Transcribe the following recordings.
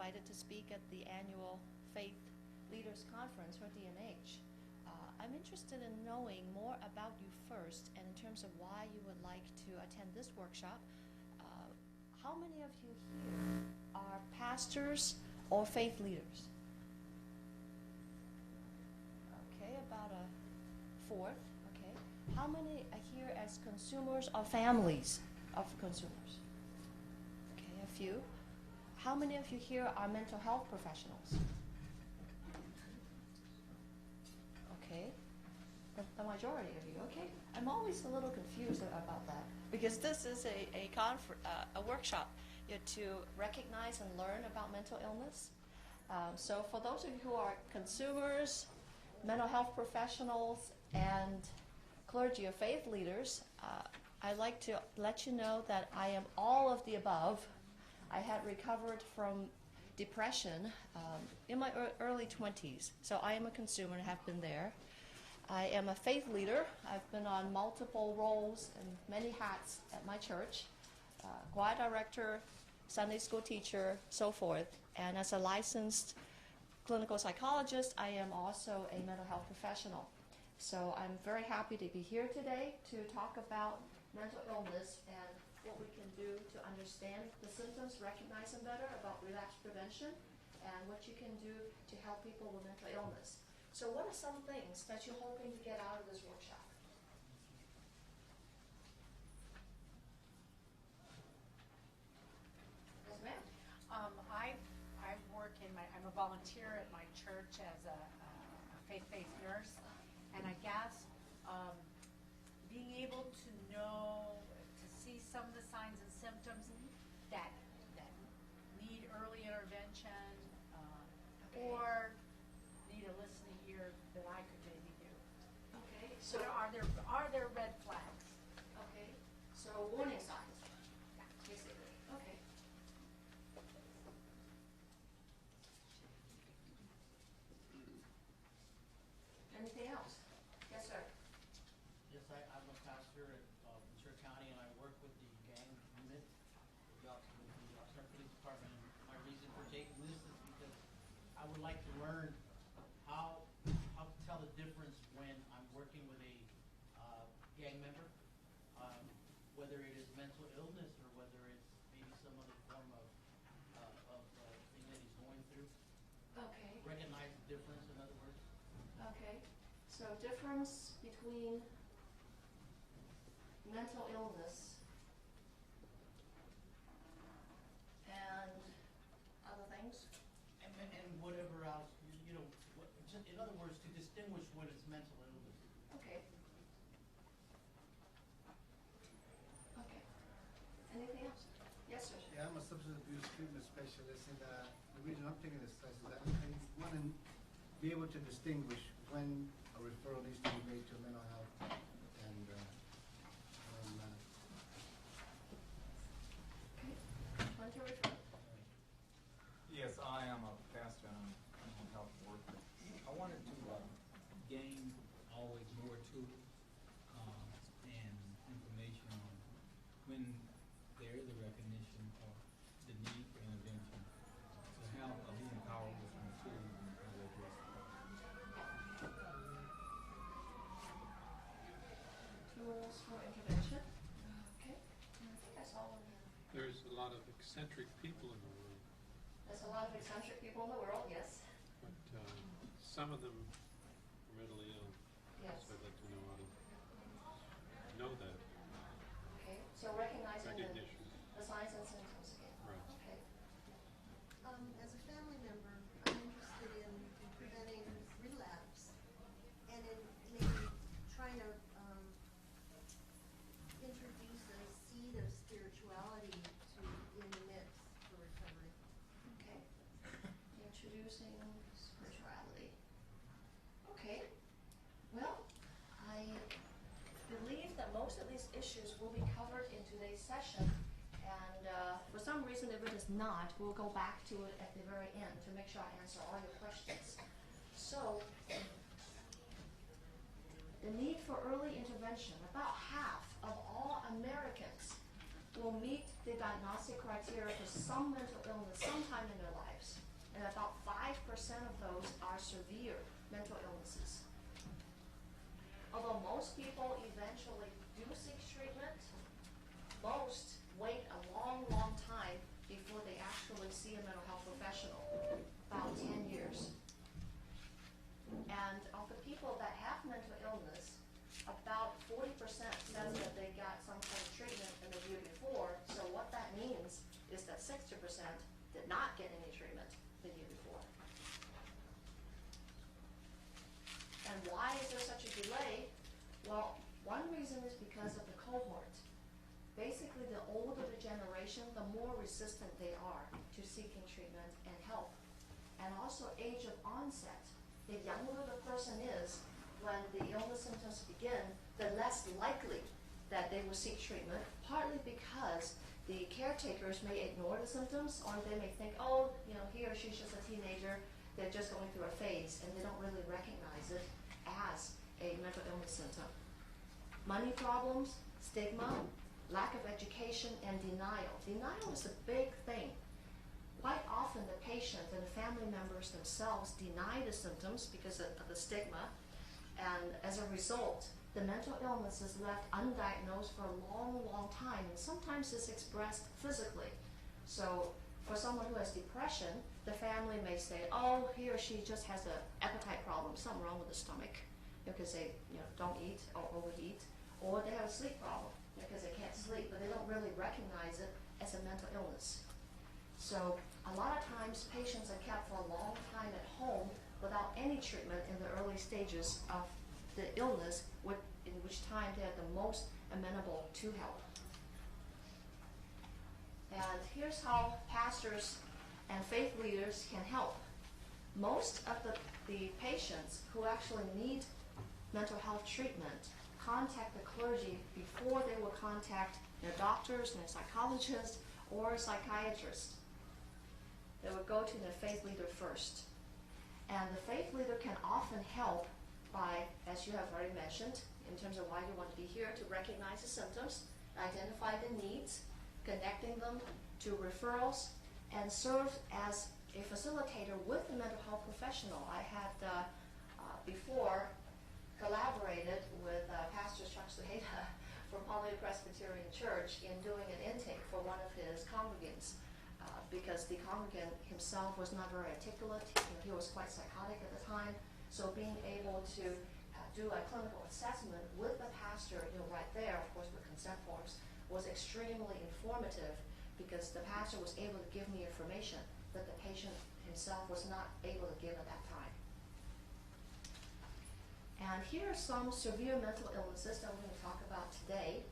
invited to speak at the annual Faith Leaders Conference for DNH. I'm interested in knowing more about you first, and in terms of why you would like to attend this workshop. How many of you here are pastors or faith leaders? Okay, about a fourth. Okay. How many are here as consumers or families of consumers? Okay, a few. How many of you here are mental health professionals? Okay, the majority of you. Okay, I'm always a little confused about that because this is a workshop to recognize and learn about mental illness. So for those of you who are consumers, mental health professionals, and clergy or faith leaders, I'd like to let you know that I am all of the above. I had recovered from depression in my early 20s, so I am a consumer and have been there. I am a faith leader. I've been on multiple roles and many hats at my church, choir director, Sunday school teacher, so forth. And as a licensed clinical psychologist, I am also a mental health professional. So I'm very happy to be here today to talk about mental illness and what we can do to understand the symptoms, recognize them better, about relapse prevention, and what you can do to help people with mental illness. So what are some things that you're hoping to get out of this workshop? Yes, ma'am. I work I'm a volunteer at my church as a faith-based nurse, and I guess being able to know, to see some of the signs and symptoms that need early intervention, Okay. or need a listening ear that I could maybe do. Okay. So are there red flags? Okay. So warning signs, Yeah. basically. Okay. Anything else? Yes, sir. Yes, I'm a pastor at Ventura County, and I work with the gang unit, with the Oxnard Police Department. And my reason for taking this is because I would like to learn how to tell the difference when I'm working with a gang member, whether it is mental illness or whether it's maybe some other form of thing that he's going through. Okay. Recognize the difference, in other words. Okay. So difference between mental illness and other things? And whatever else, just in other words, to distinguish when it's mental illness. Okay. Okay. Anything else? Yes, sir. Yeah, I'm a substance abuse treatment specialist, and the reason I'm taking this class is that I want to be able to distinguish when a referral needs to be made to mental health and Okay. When to refer? Yes, I am a pastor and I'm a mental health worker. I wanted to gain always more tools and information on when there is a recognition of the need for intervention to have a be empowered with some tools and how to address it. Tools for intervention. Okay. And I think that's all we have. There's a lot of eccentric people in the world, There's a lot of eccentric people in the world, yes. but some of them are mentally ill. Yes. So I'd like to know how to know that. Okay. So recognizing Recognition. the signs and symptoms again. Right. Okay. As a family member, I'm interested in preventing relapse and in maybe trying to introduce a seed of spirituality in the mix for recovery. Okay. Introducing spirituality. Okay. Well, I believe that most of these issues will be covered in today's session. And for some reason, if it is not, we'll go back to it at the very end to make sure I answer all your questions. So, the need for early intervention. About half of all Americans will meet the diagnostic criteria for some mental illness sometime in their lives. And about 5% of those are severe mental illnesses. Although most people eventually do seek treatment, most wait a long, long time before they actually see a mental health professional, about 10 years. And of the people that have mental illness, about 40% says that they got some kind of treatment in the year before. So what that means is that 60% did not get any treatment the year before. And why is there such a delay? Well, one reason is because of the cohort. Basically, the older the generation, the more resistant they are to seeking treatment and help. And also age of onset. The younger the person is when the illness symptoms begin, the less likely that they will seek treatment, partly because the caretakers may ignore the symptoms, or they may think, oh, you know, he or she's just a teenager, they're just going through a phase, and they don't really recognize it as a mental illness symptom. Money problems, stigma, lack of education, and denial. Denial is a big thing. Quite often the patient and the family members themselves deny the symptoms because of the stigma, and as a result, the mental illness is left undiagnosed for a long, long time, and sometimes it's expressed physically. So for someone who has depression, the family may say, oh, he or she just has an appetite problem, something wrong with the stomach, because they don't eat or overeat, or they have a sleep problem because they can't sleep, but they don't really recognize it as a mental illness. So a lot of times patients are kept for a long time at home without any treatment in the early stages of the illness, in which time they are the most amenable to help. And here's how pastors and faith leaders can help. Most of the patients who actually need mental health treatment contact the clergy before they will contact their doctors, their psychologists, or psychiatrists. They would go to their faith leader first. And the faith leader can often help by, as you have already mentioned, in terms of why you want to be here, to recognize the symptoms, identify the needs, connecting them to referrals, and serve as a facilitator with the mental health professional. I had before collaborated with Pastor Chuck Saheda from Hollywood Presbyterian Church in doing an intake for one of his congregants, because the congregant himself was not very articulate. He was quite psychotic at the time. So being able to do a clinical assessment with the pastor, right there, of course, with consent forms, was extremely informative, because the pastor was able to give me information that the patient himself was not able to give at that time. And here are some severe mental illnesses that we're going to talk about today.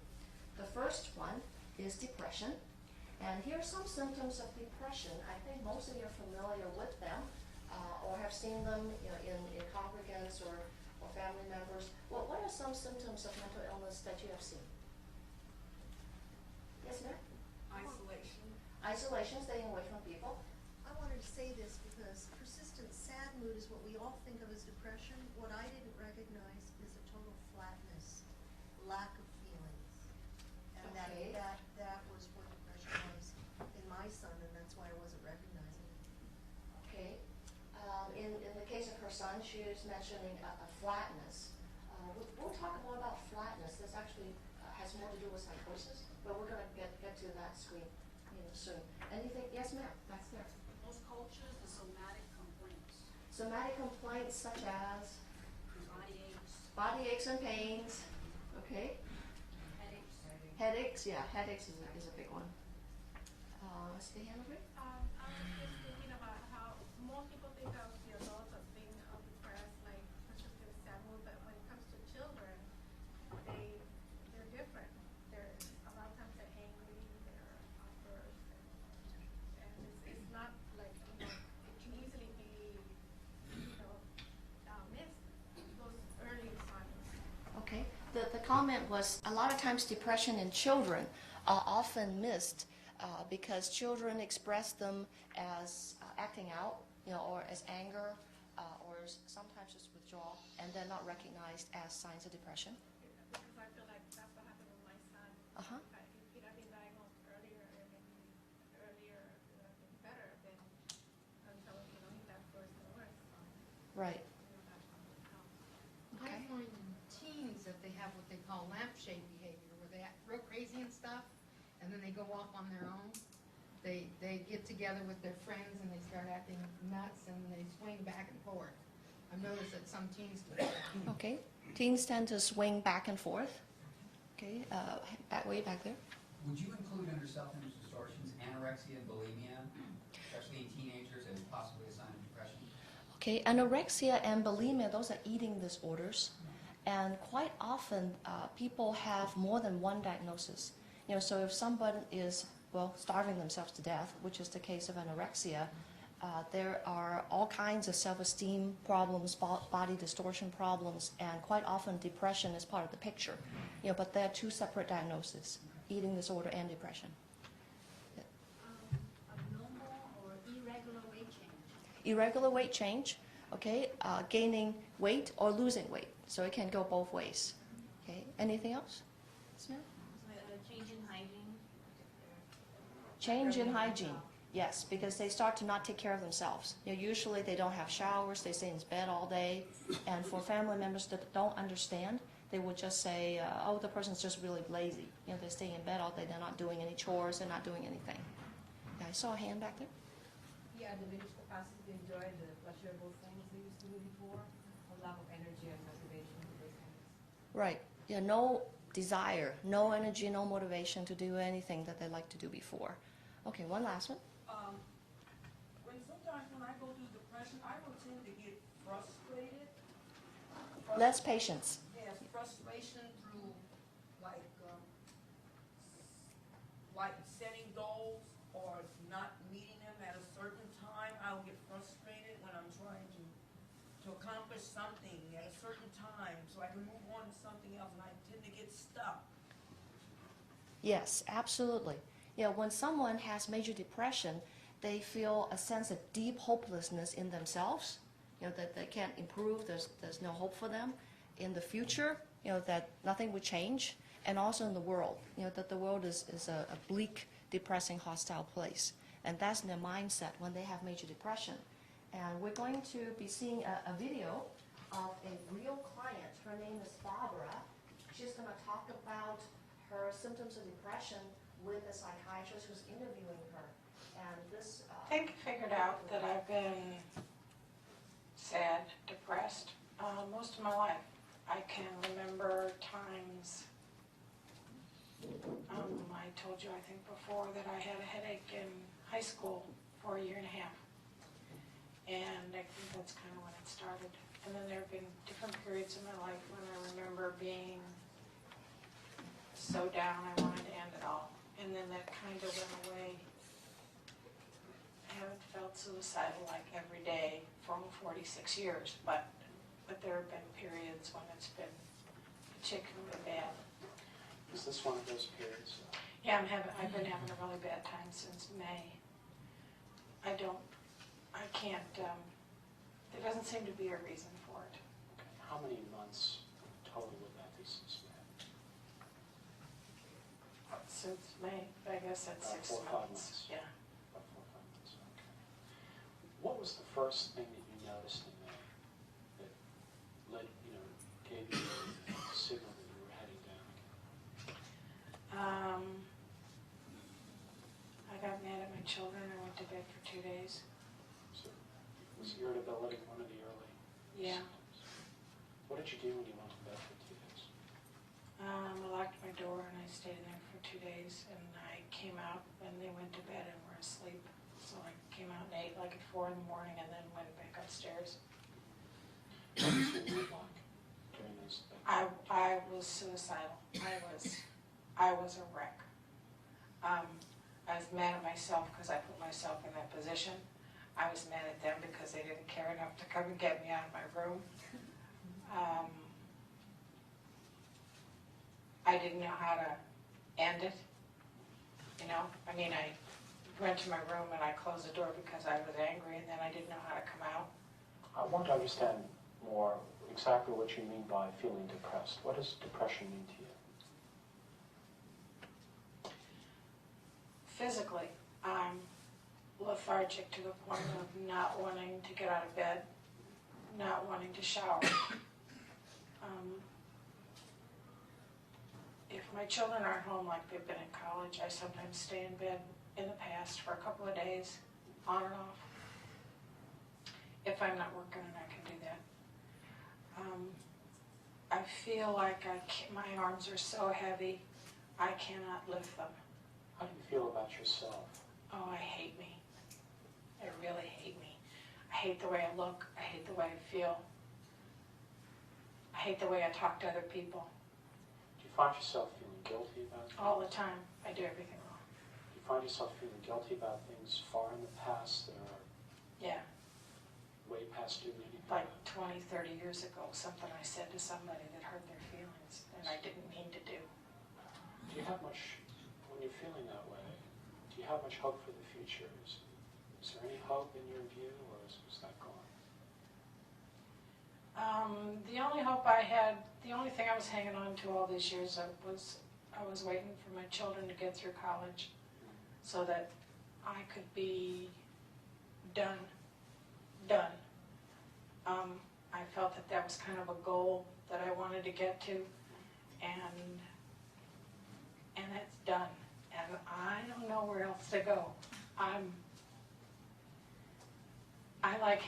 The first one is depression. And here are some symptoms of depression. I think most of you are familiar with them, or have seen them in congregants or family members. What are some symptoms of mental illness that you have seen? Yes, ma'am? Isolation. Isolation, staying away from people. I wanted to say this because persistent sad mood is what we all think of as depression. What I didn't recognize is a total flatness, lack of feelings. And Okay. that was what depression was in my son, and that's why I wasn't recognizing it. Okay. In the case of her son, she was mentioning a flatness. We'll talk more about flatness. This actually has more to do with psychosis, but we're going to get to that screen soon. Anything? Yes, ma'am. That's there. Most cultures, the somatic complaints, Somatic complaints such as body aches, body aches and pains. Okay. headaches. Headaches. Yeah, headaches is a big one. What's the hand over here? I was just thinking about how most people think of the adults as being depressed, like persistent sad mood, but when it comes to children, they're different. They're a lot of times they're angry, they're outbursts, and it's not like it can easily be missed, those early signs. Okay. The comment was a lot of times depression in children are often missed because children express them as acting out, or as anger, or sometimes just withdrawal, and they're not recognized as signs of depression. Because I feel like that's what happened with my son. Uh-huh. He had been diagnosed Right. I Okay. find in teens that they have what they call lampshade behavior, where they act real crazy and stuff, and then they go off on their own. They get together with their friends and they start acting nuts and they swing back and forth. I've noticed that some teens do that. Okay. Teens tend to swing back and forth. Okay. Way back there. Would you include under self-image distortions anorexia and bulimia, especially in teenagers, as possibly a sign of depression? Okay, anorexia and bulimia, those are eating disorders. And quite often, people have more than one diagnosis. So if someone is, starving themselves to death, which is the case of anorexia, there are all kinds of self-esteem problems, body distortion problems, and quite often depression is part of the picture. But there are two separate diagnoses, eating disorder and depression. Abnormal or irregular weight change. Irregular weight change, okay, gaining weight or losing weight. So it can go both ways. Okay, anything else? Smith? Change in hygiene. Change in hygiene, yes, because they start to not take care of themselves. Usually they don't have showers, they stay in bed all day, and for family members that don't understand, they would just say, oh, the person's just really lazy. They stay in bed all day, they're not doing any chores, they're not doing anything. Yeah, I saw a hand back there. Yeah, diminished capacity to enjoy the pleasurable things they used to do before, or lack of energy and motivation to those things. Right, no desire, no energy, no motivation to do anything that they like to do before. Okay, one last one. Sometimes when I go through depression, I will tend to get frustrated. Less patience. Yes, frustration through like setting goals or not meeting them at a certain time. I will get frustrated when I'm trying to accomplish something at a certain time so I can move on to something else, and I tend to get stuck. Yes, absolutely. When someone has major depression, they feel a sense of deep hopelessness in themselves, that they can't improve, there's no hope for them in the future, that nothing would change, and also in the world, that the world is a bleak, depressing, hostile place. And that's their mindset when they have major depression. And we're going to be seeing a video of a real client. Her name is Barbara. She's going to talk about her symptoms of depression with a psychiatrist who's interviewing her. And this... I think I figured out that I've been sad, depressed, most of my life. I can remember times, I told you, I think before, that I had a headache in high school for a year and a half. And I think that's kind of when it started. And then there have been different periods in my life when I remember being so down I wanted to end it all. And then that kind of went away. I haven't felt suicidal like every day for 46 years, but there have been periods when it's been particularly bad. Is this one of those periods? Yeah, I've been having a really bad time since May. I can't, there doesn't seem to be a reason for it. Okay. How many months total would that be since May? Since May, I guess that's About 6 4 or 5 months. months. Yeah. About 4 or 5 months, okay. What was the first thing that you noticed in May that led, gave you the signal that you were heading down again? I got mad at my children. I went to bed for 2 days. So, was irritability one of the early Yeah. symptoms? What did you do when you went to bed for 2 days? I locked my door and I stayed in there for 2 days, and I came out and they went to bed and were asleep. So I came out and ate like at 4 in the morning and then went back upstairs. What was your mood like during those things? I was suicidal. I was a wreck. I was mad at myself because I put myself in that position. I was mad at them because they didn't care enough to come and get me out of my room. I didn't know how to end it. I went to my room and I closed the door because I was angry, and then I didn't know how to come out. I want to understand more exactly what you mean by feeling depressed. What does depression mean to you? Physically, I'm lethargic to the point of not wanting to get out of bed. not wanting to shower. If my children aren't home like they've been in college, I sometimes stay in bed in the past for a couple of days, on and off. If I'm not working, and I can do that. I feel like my arms are so heavy, I cannot lift them. How do you feel about yourself? Oh, I hate me. I really hate me. I hate the way I look. I hate the way I feel. I hate the way I talk to other people. Do you find yourself feeling guilty about things? All the time. I do everything wrong. Do you find yourself feeling guilty about things far in the past that are Yeah. way past doing anything? Like 20, 30 years ago, something I said to somebody that hurt their feelings and I didn't mean to do. Do you have much, when you're feeling that way, do you have much hope for the future? Is there any hope in your view, or is that gone? The only hope I had, the only thing I was hanging on to all these years I was waiting for my children to get through college so that I could be done. I felt that was kind of a goal that I wanted to get to, and it's done. And I don't know where else to go. I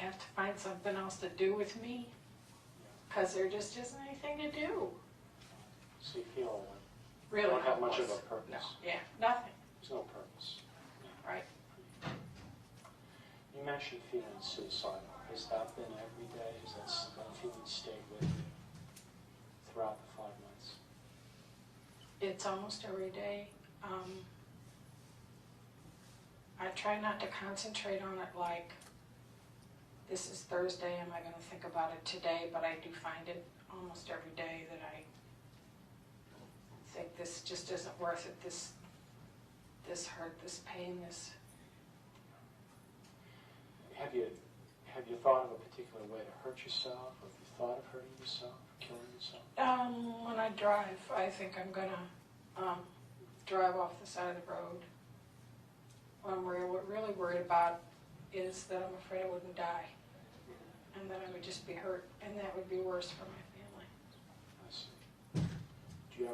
have to find something else to do with me, because there just isn't anything to do. So you feel like Really you don't have much of hopeless. a purpose? No, yeah, nothing. There's no purpose. Right. You mentioned feeling suicidal. Has that been every day? Has that feeling stayed with you throughout the 5 months? It's almost every day. I try not to concentrate on it like, this is Thursday, am I going to think about it today? But I do find it almost every day that I think this just isn't worth it. This hurt, this pain, this. Have you thought of a particular way to hurt yourself, or have you thought of hurting yourself, killing yourself? When I drive, I think I'm gonna drive off the side of the road. What I'm really worried about is that I'm afraid I wouldn't die, and that I would just be hurt, and that would be worse for my family. I see. Do you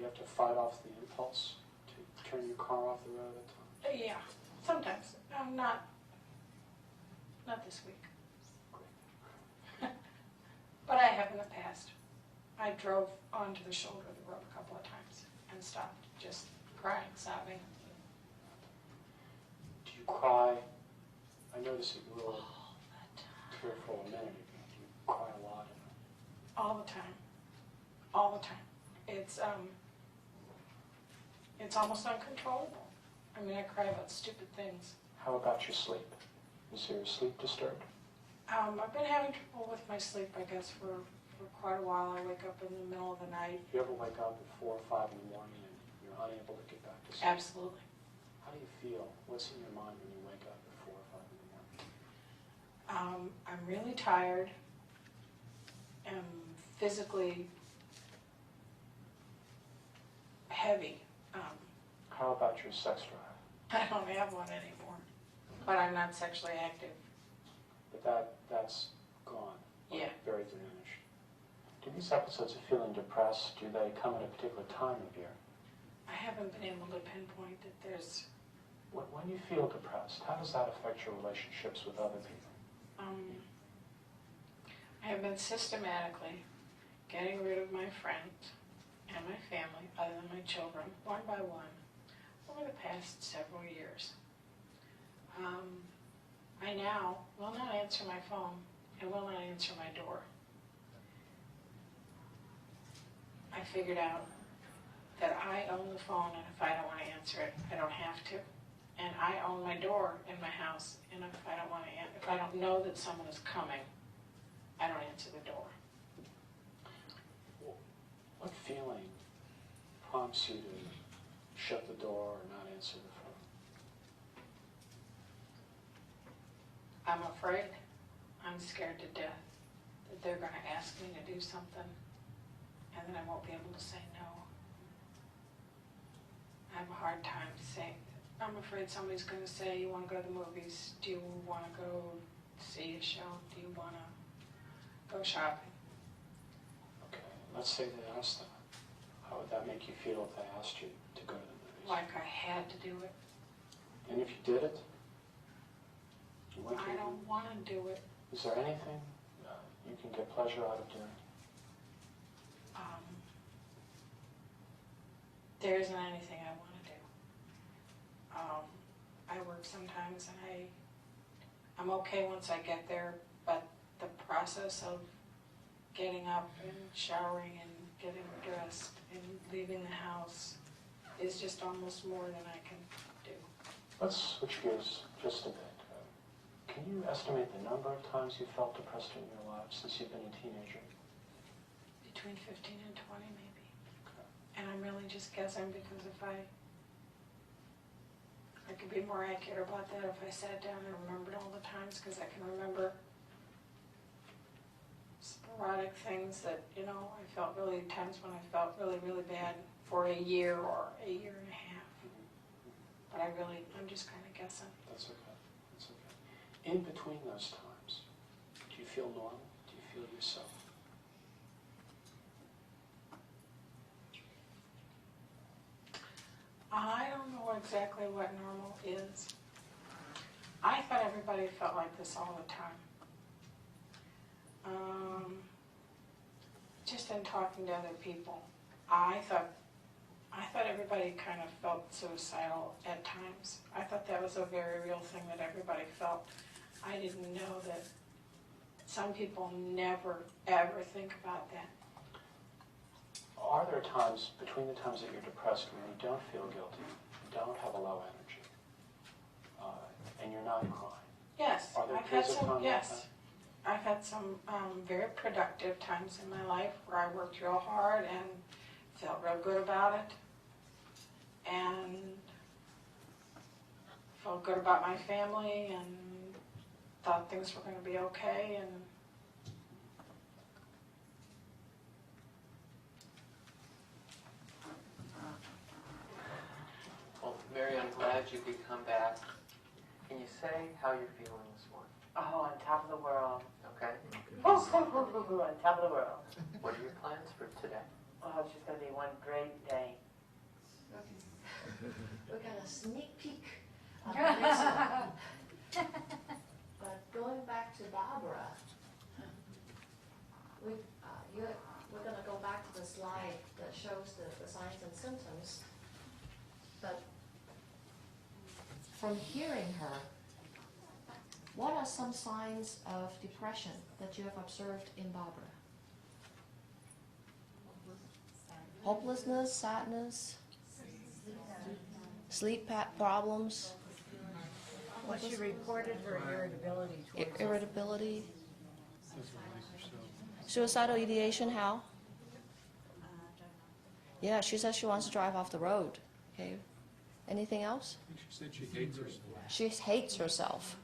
have to fight off the impulse to turn your car off the road at times? Yeah, sometimes. Not this week. But I have in the past. I drove onto the shoulder of the road a couple of times and stopped, just crying, sobbing. Do you cry? I noticed that you were tearful a minute ago. Do you cry a lot? All the time. All the time. It's almost uncontrollable. I mean, I cry about stupid things. How about your sleep? Is your sleep disturbed? I've been having trouble with my sleep, I guess, for quite a while. I wake up in the middle of the night. Do you ever wake up at 4 or 5 in the morning and you're unable to get back to sleep? Absolutely. How do you feel? What's in your mind when you wake up at 4 or 5 in the morning? I'm really tired. I'm physically heavy. How about your sex drive? I don't have one anymore, but I'm not sexually active. But that's gone. Or Yeah. very diminished. Do these episodes of feeling depressed, do they come at a particular time of year? I haven't been able to pinpoint that there's. When you feel depressed, how does that affect your relationships with other people? I have been systematically getting rid of my friends and my family, other than my children, one by one, over the past several years. I now will not answer my phone and will not answer my door. I figured out that I own the phone, and if I don't want to answer it, I don't have to. And I own my door in my house, and if I don't want to, if I don't know that someone is coming, I don't answer the door. What feeling prompts you to shut the door or not answer the phone? I'm afraid. I'm scared to death that they're going to ask me to do something, and then I won't be able to say no. I have a hard time saying. I'm afraid somebody's going to say, you want to go to the movies? Do you want to go see a show? Do you want to go shopping. Okay, let's say they asked that. How would that make you feel if they asked you to go to the movies? Like I had to do it. And if you did it? You went to I the don't movie? want to do it. Is there anything you can get pleasure out of doing? There isn't anything I want to do. I work sometimes and I'm okay once I get there, but the process of getting up and showering and getting dressed and leaving the house is just almost more than I can do. Let's switch gears just a bit. Can you estimate the number of times you felt depressed in your life since you've been a teenager? Between 15 and 20 maybe. Okay. And I'm really just guessing because if I could be more accurate about that if I sat down and remembered all the times, because I can remember sporadic things that, I felt really times when I felt really, really bad for a year or a year and a half. But I'm just kind of guessing. That's okay. That's okay. In between those times, do you feel normal? Do you feel yourself? I don't know exactly what normal is. I thought everybody felt like this all the time. Just in talking to other people, I thought everybody kind of felt suicidal at times. I thought that was a very real thing that everybody felt. I didn't know that some people never, ever think about that. Are there times, between the times that you're depressed, when you don't feel guilty, you don't have a low energy, and you're not crying? Yes, Are there I've had periods of some, time like yes. that? I've had some very productive times in my life where I worked real hard and felt real good about it and felt good about my family and thought things were going to be okay. And well, Mary, I'm glad you could come back. Can you say how you're feeling this morning? Oh, on top of the world. Okay. On top of the world. What are your plans for today? Oh, it's just going to be one great day. We got a sneak peek of the next one. But going back to Barbara, we're going to go back to the slide that shows the signs and symptoms. But from hearing her, what are some signs of depression that you have observed in Barbara? Hopelessness, sadness, sleep problems. Well, she reported her irritability towards Irritability. Suicidal ideation, how? Yeah, she says she wants to drive off the road. Okay. Anything else? She said she hates herself. She hates herself.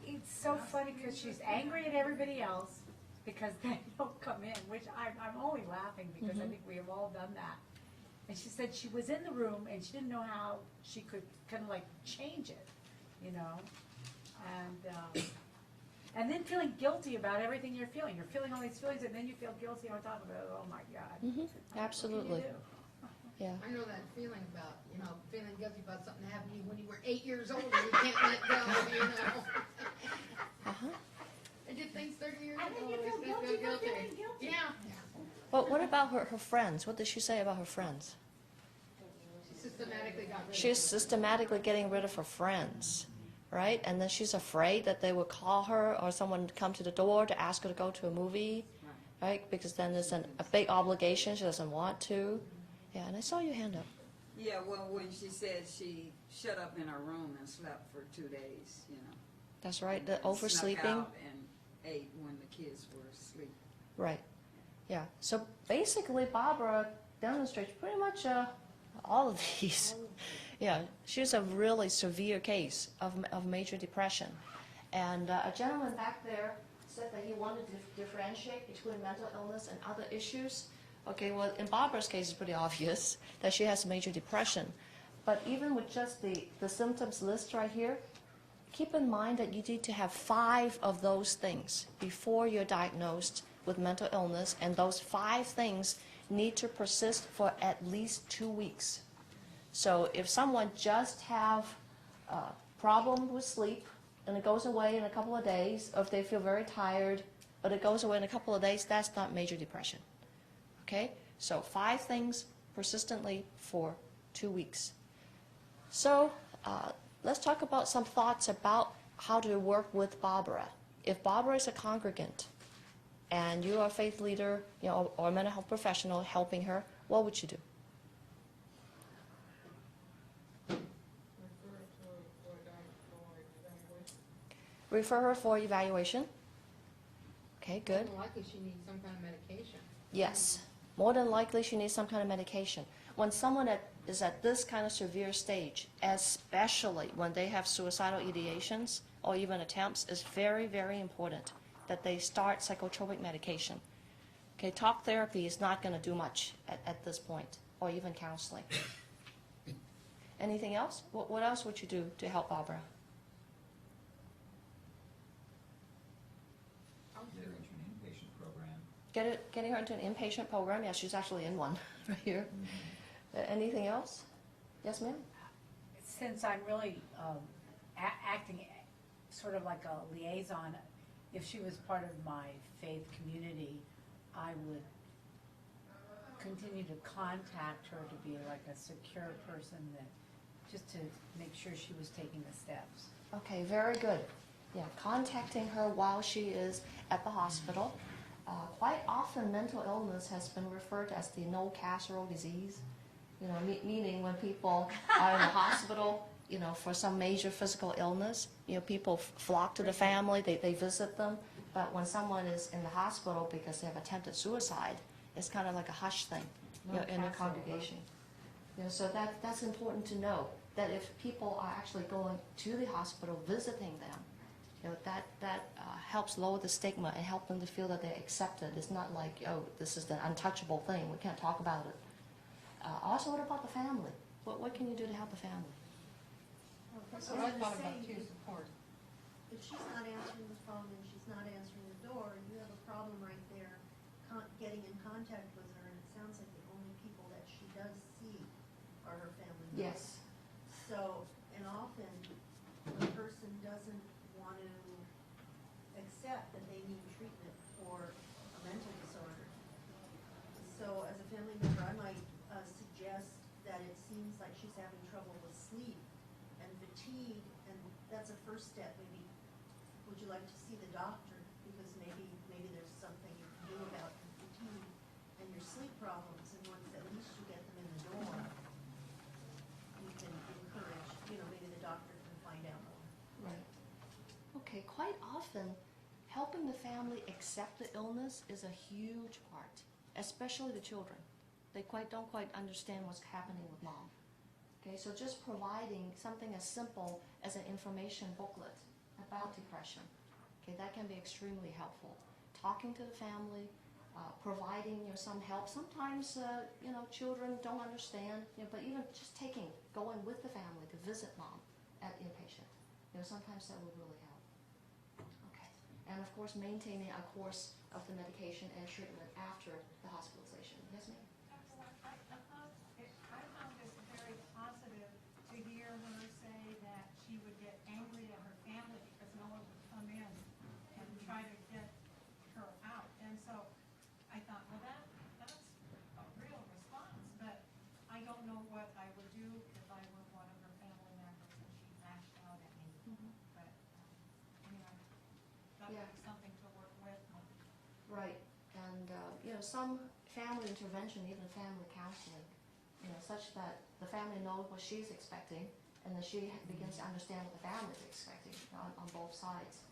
It's so funny because she's angry at everybody else because they don't come in, which I'm only laughing because I think we have all done that. And she said she was in the room and she didn't know how she could kind of like change it, and then feeling guilty about everything you're feeling. You're feeling all these feelings and then you feel guilty on top of it. Oh my God. Absolutely. What can you do? Yeah. I know that feeling about, feeling guilty about something that happened to you when you were 8 years old and you can't let go, I did things 30 years ago. And then you feel guilty for feeling guilty. Yeah. Well, what about her friends? What does she say about her friends? She systematically got rid of She's systematically getting rid of her friends, right? And then she's afraid that they will call her or someone would come to the door to ask her to go to a movie, right? Because then there's a big obligation. She doesn't want to. Yeah, and I saw your hand up. Yeah, well, when she said she shut up in her room and slept for 2 days, That's right, the and oversleeping. snuck out and ate when the kids were asleep. Right. Yeah. So basically, Barbara demonstrates pretty much all of these. Yeah, she's a really severe case of major depression. And a gentleman back there said that he wanted to differentiate between mental illness and other issues. Okay, well, in Barbara's case, it's pretty obvious that she has major depression. But even with just the symptoms list right here, keep in mind that you need to have 5 of those things before you're diagnosed with mental illness, and those 5 things need to persist for at least 2 weeks. So if someone just have a problem with sleep and it goes away in a couple of days, or if they feel very tired but it goes away in a couple of days, that's not major depression. Okay? So 5 things persistently for 2 weeks. So let's talk about some thoughts about how to work with Barbara. If Barbara is a congregant and you are a faith leader, or a mental health professional helping her, what would you do? Refer her for evaluation. Okay, good. More than likely she needs some kind of medication. Yes. More than likely she needs some kind of medication. When someone is at this kind of severe stage, especially when they have suicidal ideations or even attempts, it's very, very important that they start psychotropic medication. Okay, talk therapy is not going to do much at this point, or even counseling. Anything else? What else would you do to help Barbara? Get her into an inpatient program. Getting her into an inpatient program? Yeah, she's actually in one right here. Anything else? Yes, ma'am? Since I'm really acting sort of like a liaison, if she was part of my faith community, I would continue to contact her to be like a secure person, that just to make sure she was taking the steps. Okay, very good. Yeah, contacting her while she is at the hospital. Quite often mental illness has been referred to as the no casserole disease. Meaning when people are in the hospital, for some major physical illness, people flock to the family, they visit them. But when someone is in the hospital because they have attempted suicide, it's kind of like a hush thing, in the congregation. So that's important to know, that if people are actually going to the hospital, visiting them, that helps lower the stigma and help them to feel that they're accepted. It's not like, oh, this is the untouchable thing, we can't talk about it. Also, what about the family? What can you do to help the family? That's what I thought about too, support. If she's not answering the phone and she's not answering the door, you have a problem right there getting in contact with her, and it sounds like the only people that she does see are her family members. Yes. So, and often the person doesn't want to accept that they need treatment for a mental disorder. So as a family member, I might suggest that it seems like she's having trouble with sleep and fatigue, and that's a first step. Maybe, would you like to see the doctor? Because maybe there's something you can do about your fatigue and your sleep problems, and once at least you get them in the door, you can encourage, maybe the doctor can find out more. Right. Okay, quite often, helping the family accept the illness is a huge part, especially the children. They don't quite understand what's happening with mom. Okay, so just providing something as simple as an information booklet about depression, okay, that can be extremely helpful. Talking to the family, providing some help. Sometimes children don't understand, but even just going with the family to visit mom at inpatient, sometimes that would really help. Okay, and of course maintaining a course of the medication and treatment after the hospitalization. Yes, ma'am? I found this very positive to hear her say that she would get angry at her family because no one would come in and try to get her out. And so I thought, well, that's a real response, but I don't know what I would do if I were one of her family members and she lashed out at me. But, that would be something to work with. Right, and some family intervention, even family counseling, such that the family knows what she's expecting, and then she begins to understand what the family is expecting on both sides.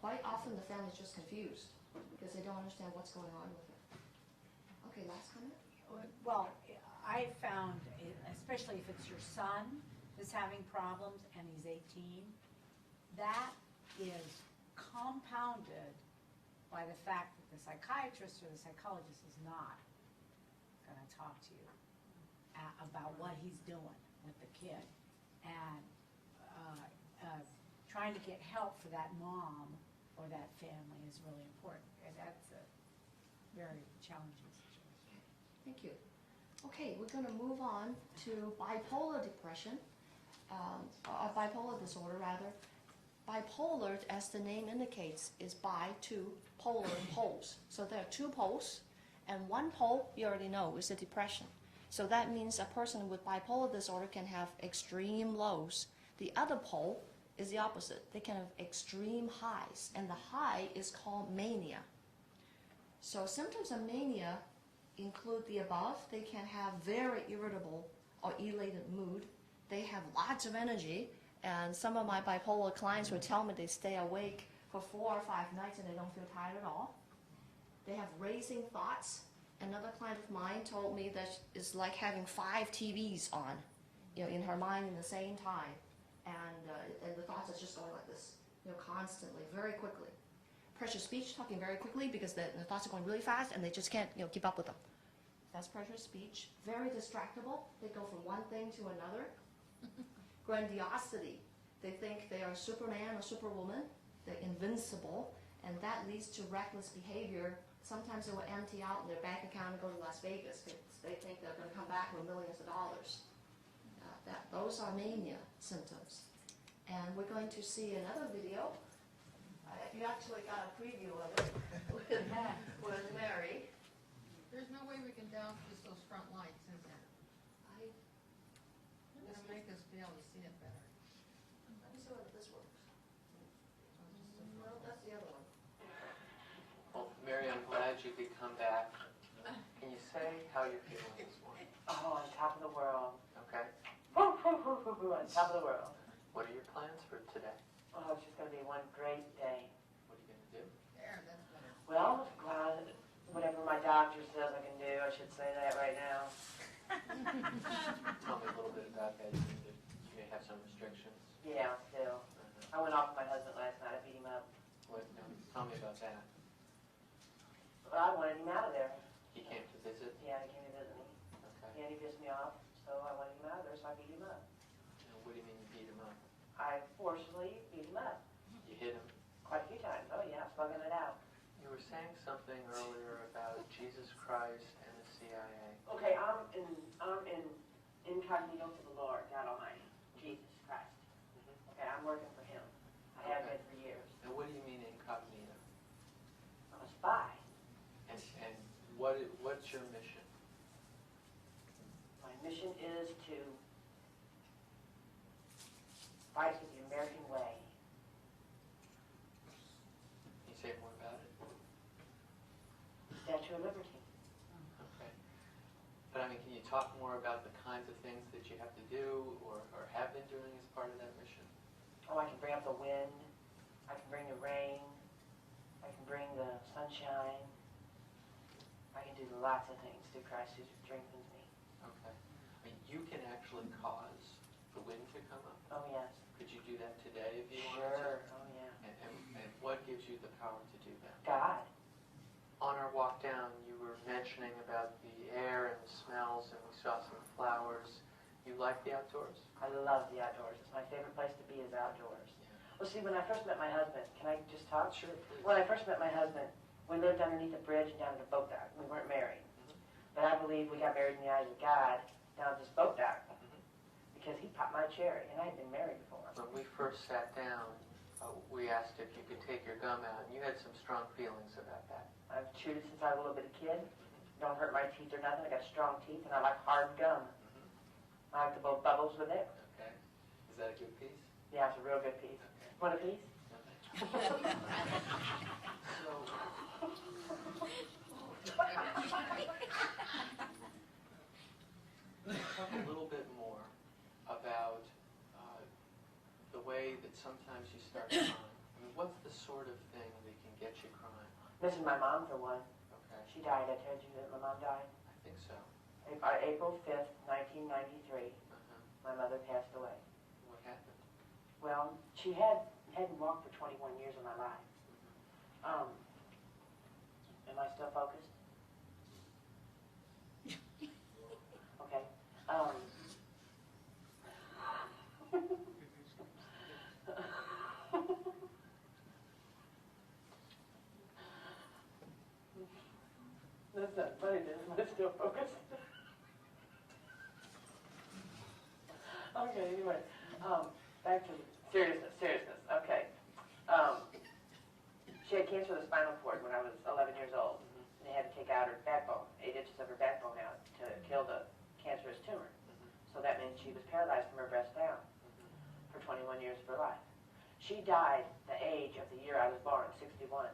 Quite often the family is just confused because they don't understand what's going on with it. Okay, last comment? Well, I found, especially if it's your son that's having problems and he's 18, that is compounded by the fact that the psychiatrist or the psychologist is not going to talk to you about what he's doing with the kid. And trying to get help for that mom or that family is really important, and that's a very challenging situation. Thank you. Okay, we're going to move on to bipolar depression, bipolar disorder rather. Bipolar, as the name indicates, is bi, two, polar poles. So there are two poles, and one pole, you already know, is the depression. So that means a person with bipolar disorder can have extreme lows. The other pole is the opposite. They can have extreme highs, and the high is called mania. So symptoms of mania include the above. They can have very irritable or elated mood. They have lots of energy, and some of my bipolar clients will tell me they stay awake for 4 or 5 nights and they don't feel tired at all. They have racing thoughts. Another client of mine told me that it's like having 5 TVs on, in her mind at the same time, and the thoughts are just going like this, constantly, very quickly. Pressure speech, talking very quickly because the thoughts are going really fast and they just can't keep up with them. That's pressure speech. Very distractible. They go from one thing to another. Grandiosity. They think they are Superman or Superwoman. They're invincible, and that leads to reckless behavior. Sometimes they will empty out their bank account and go to Las Vegas because they think they're going to come back with millions of dollars. Those are mania symptoms. And we're going to see another video. You actually got a preview of it with Mary. There's no way we can douse just those front lights, is there? It'll make us be able to see it better. Let me see whether this works. No, that's the other one. Well, Mary, I'm glad you could come back. Can you say how you're feeling this morning? Oh, on top of the world. Okay. Woo, woo, woo, woo, woo, on top of the world. What are your plans for today? Oh, it's just going to be one great day. What are you going to do? There, that's better. Well, whatever my doctor says I can do, I should say that right now. Tell me a little bit about that. You may have some restrictions. Yeah, still. I went off with my husband last night. I beat him up. What? No, tell me about that. But I wanted him out of there. He came to visit? Yeah, he came to visit me. Okay. And he pissed me off, so I wanted him out of there, so I beat him up. Now, what do you mean you beat him up? I forcibly beat him up. You hit him? Quite a few times. Oh, yeah, slugging it out. You were saying something earlier about Jesus Christ and the CIA. Okay, I'm in incognito for the Lord, God Almighty, Jesus Christ. Okay, I'm working for Him. I have been for years. Now, what do you mean incognito? I'm a spy. And what's your mission? My mission is to fight with the American way. Can you say more about it? Statue of Liberty. Okay. But I mean, can you talk more about the kinds of things that you have to do or have been doing as part of that mission? Oh, I can bring up the wind. I can bring the rain. I can bring the sunshine. I can do lots of things through Christ who strengthens me. Okay. I mean, you can actually cause the wind to come up. Oh, yes. Could you do that today if you Sure. wanted to? Oh, yeah. And what gives you the power to do that? God. On our walk down, you were mentioning about the air and the smells, and we saw some flowers. You like the outdoors? I love the outdoors. It's my favorite place to be is outdoors. Well, see, when I first met my husband, can I just talk? Sure, please. When I first met my husband, we lived underneath a bridge and down at a boat dock. We weren't married. But I believe we got married in the eyes of God down at this boat dock because he popped my cherry, and I had been married before. When we first sat down, we asked if you could take your gum out, and you had some strong feelings about that. I've chewed it since I was a little bit of kid. Don't hurt my teeth or nothing. I got strong teeth, and I like hard gum. I like to blow bubbles with it. Okay. Is that a good piece? Yeah, it's a real good piece. Want a piece? Talk a little bit more about the way that sometimes you start crying. I mean, what's the sort of thing that can get you crying? Missing my mom, for one. Okay. She died. I told you that my mom died. I think so. April 5th, 1993, my mother passed away. What happened? Well, she hadn't walked for 21 years of my life. Am I still focused? Okay. That's not funny, but it's still focused. Okay, anyway, back to seriousness, okay. She had cancer of the spinal cord when I was 11 years old. And they had to take out her backbone, 8 inches of her backbone out to kill the cancerous tumor. So that means she was paralyzed from her breast down for 21 years of her life. She died the age of the year I was born, 61.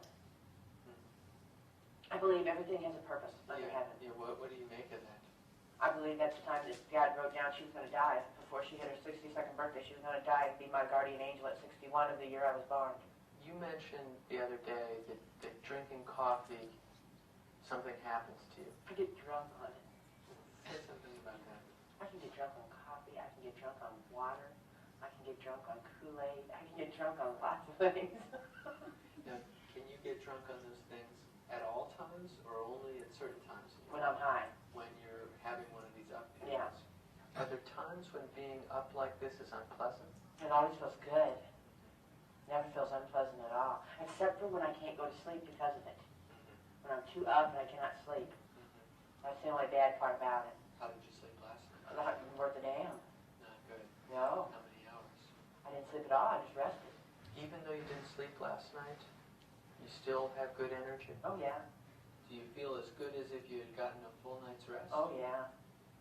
I believe everything has a purpose under heaven. Yeah, what do you make of that? I believe that's the time that God wrote down she was going to die. Before she hit her 62nd birthday, she was going to die and be my guardian angel at 61 of the year I was born. You mentioned the other day that drinking coffee, something happens to you. I get drunk on it. Say something about that. I can get drunk on coffee. I can get drunk on water. I can get drunk on Kool-Aid. I can get drunk on lots of things. Now, can you get drunk on those things at all times or only at certain times? When I'm high. When you're having one of these up periods? Yeah. Are there times when being up like this is unpleasant? It always feels good. Never feels unpleasant at all. Except for when I can't go to sleep because of it. When I'm too up and I cannot sleep. That's the only bad part about it. How did you sleep last night? Not worth a damn. Not good. No. How many hours? I didn't sleep at all. I just rested. Even though you didn't sleep last night, you still have good energy? Oh, yeah. Do you feel as good as if you had gotten a full night's rest? Oh, yeah.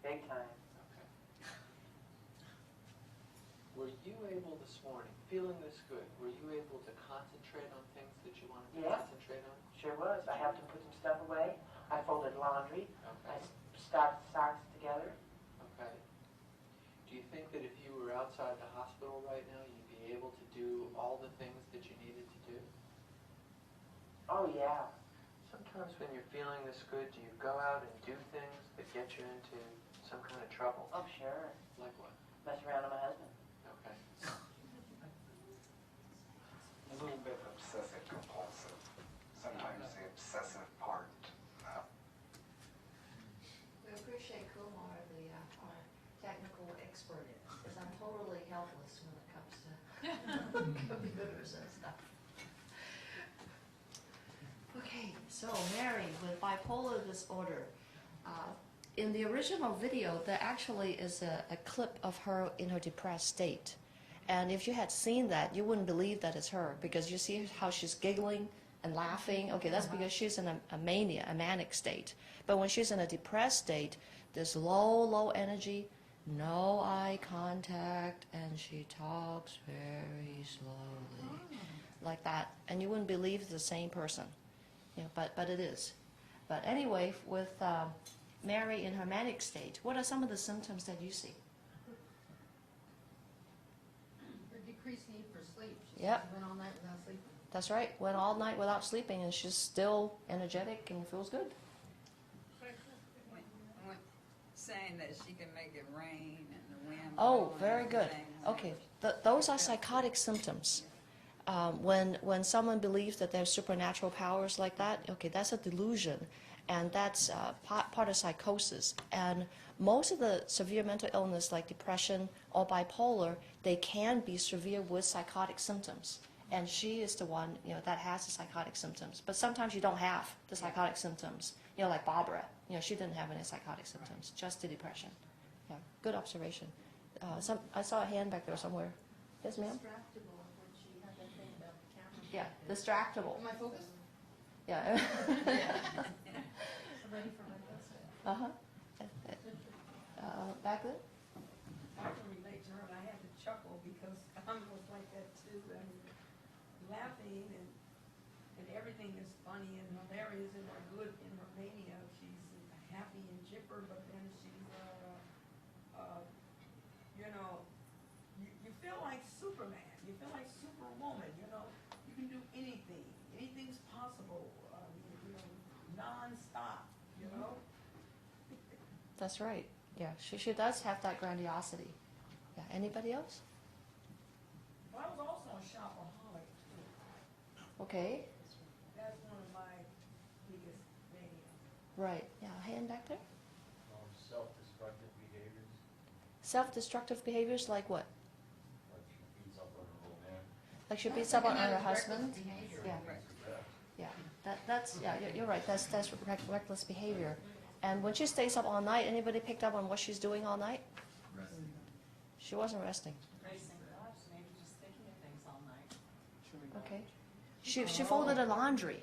Big time. Okay. Were you able this morning, feeling this good, were you able to concentrate on things that you wanted to concentrate on? Sure was. I helped him put some stuff away. I folded laundry. Okay. I stocked socks together. Okay. Do you think that if you were outside the hospital right now, you'd be able to do all the things that you needed to do? Oh, yeah. Sometimes when you're feeling this good, do you go out and do things that get you into some kind of trouble? Oh, sure. Like what? Mess around with my husband. Okay. A little bit obsessive-compulsive. Sometimes the obsessive part. We appreciate Kumar, our technical expert, because I'm totally helpless when it comes to computers and stuff. Okay, so Mary with bipolar disorder. In the original video, there actually is a clip of her in her depressed state. And if you had seen that, you wouldn't believe that it's her, because you see how she's giggling and laughing. Okay, that's because she's in a mania, a manic state. But when she's in a depressed state, there's low energy, no eye contact, and she talks very slowly, like that. And you wouldn't believe it's the same person. Yeah, but it is. But anyway, with Mary in her manic state, what are some of the symptoms that you see? Her decreased need for sleep. She Yep. went all night without sleeping. That's right. Went all night without sleeping, and she's still energetic and feels good. Saying that she can make it rain and the wind. Oh, blow and very good. everything. Okay, those are psychotic symptoms. When someone believes that there's supernatural powers like that, okay, that's a delusion, and that's part of psychosis. And most of the severe mental illness, like depression or bipolar, they can be severe with psychotic symptoms. And she is the one, that has the psychotic symptoms. But sometimes you don't have the psychotic symptoms. Like Barbara, she didn't have any psychotic symptoms, just the depression. Yeah, good observation. I saw a hand back there somewhere. Yes, ma'am? Distractible when she had that thing about the camera. Yeah, distractible. Am I focused? Yeah. Ready for my husband. Uh-huh. Back then? I can relate to her, and I had to chuckle because I was like that too. I mean, laughing and everything is funny and hilarious and good in her mania. She's happy and chipper, but then she's, you feel like Superman. You feel like Superwoman. You can do anything. Anything's possible. Non-stop. That's right. Yeah, she does have that grandiosity. Yeah. Anybody else? Well, I was also a shopaholic too. Okay. That's one of my biggest manias. Right. Yeah. Hand back there. Self-destructive behaviors, Self-destructive behaviors like what? like she beats up on her old man. Like she beats up on her husband? Behavior. Yeah. Things like that. Yeah. That's, yeah, you're right, that's reckless behavior. And when she stays up all night, anybody picked up on what she's doing all night? She wasn't resting. Maybe just thinking of things all night. Okay. She folded her laundry.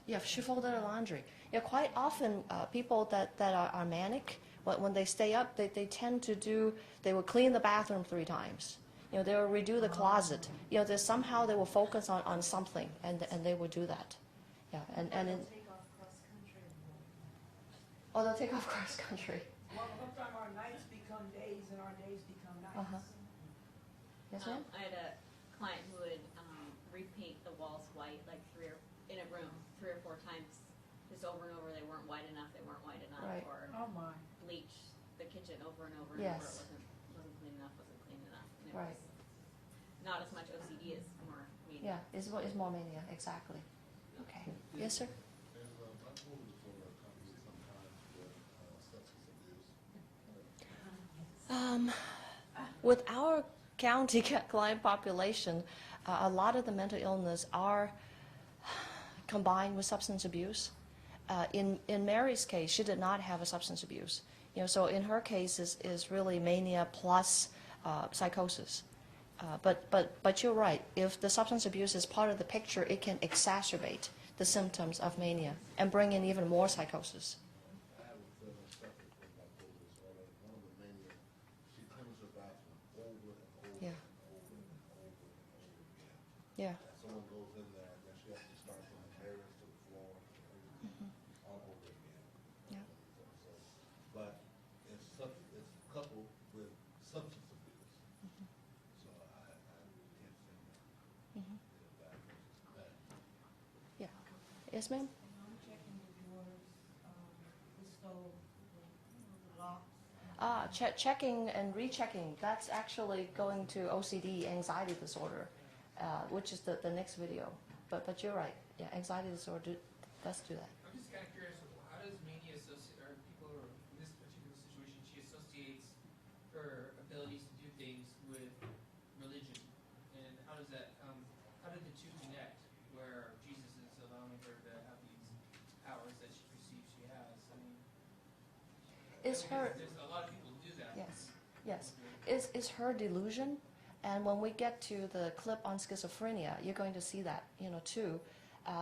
Yeah, she folded her laundry. Yeah, quite often people that are manic, when they stay up, they tend to do, they will clean the bathroom 3 times. You know, they will redo the closet. You know, somehow they will focus on something, and they will do that. Yeah, and in, Take off cross country. oh, they'll take off cross country. Well, sometimes our nights become days and our days become nights. Uh-huh. Yes, ma'am? I had a client who would repaint the walls white like in a room 3 or 4 times, just over and over. They weren't white enough. They weren't white enough. Right. Or Oh my. bleach the kitchen over and over and over. Yes. It wasn't clean enough. Wasn't clean enough. And it Right. was not as much OCD as more mania. Yeah, it's more mania, exactly. Okay. Yes, sir? There's bipolar disorder comes sometimes with substance abuse. With our county client population, a lot of the mental illness are combined with substance abuse. In Mary's case, she did not have a substance abuse. You know, so in her case is really mania plus psychosis. But you're right. If the substance abuse is part of the picture, it can exacerbate the symptoms of mania and bring in even more psychosis. I have a friend who suffers from bipolar disorder. One of the mania, she cleans her bathroom over and over Yeah. and over and over and over again. Yeah. And someone goes in there, and then she has to start from the mirrors to the floor, everything, all over again. Yeah. So, but it's coupled with substance abuse. So I can't say that. Mhm. That. Yeah. Yes, ma'am? I'm checking the drawers, the stove, the locks. Checking and rechecking, that's actually going to OCD Anxiety Disorder, which is the next video. But you're right. Yeah, anxiety disorder, let's do that. I'm just kind of curious, how does mania associate, or people who are in this particular situation, she associates her abilities to do things with religion, and how does that, how did the two connect, where Jesus is allowing her to have these powers that she perceives she has? I mean, Is her, there's a lot of people who do that. yes. Is her delusion, and when we get to the clip on schizophrenia, you're going to see that, you know, too,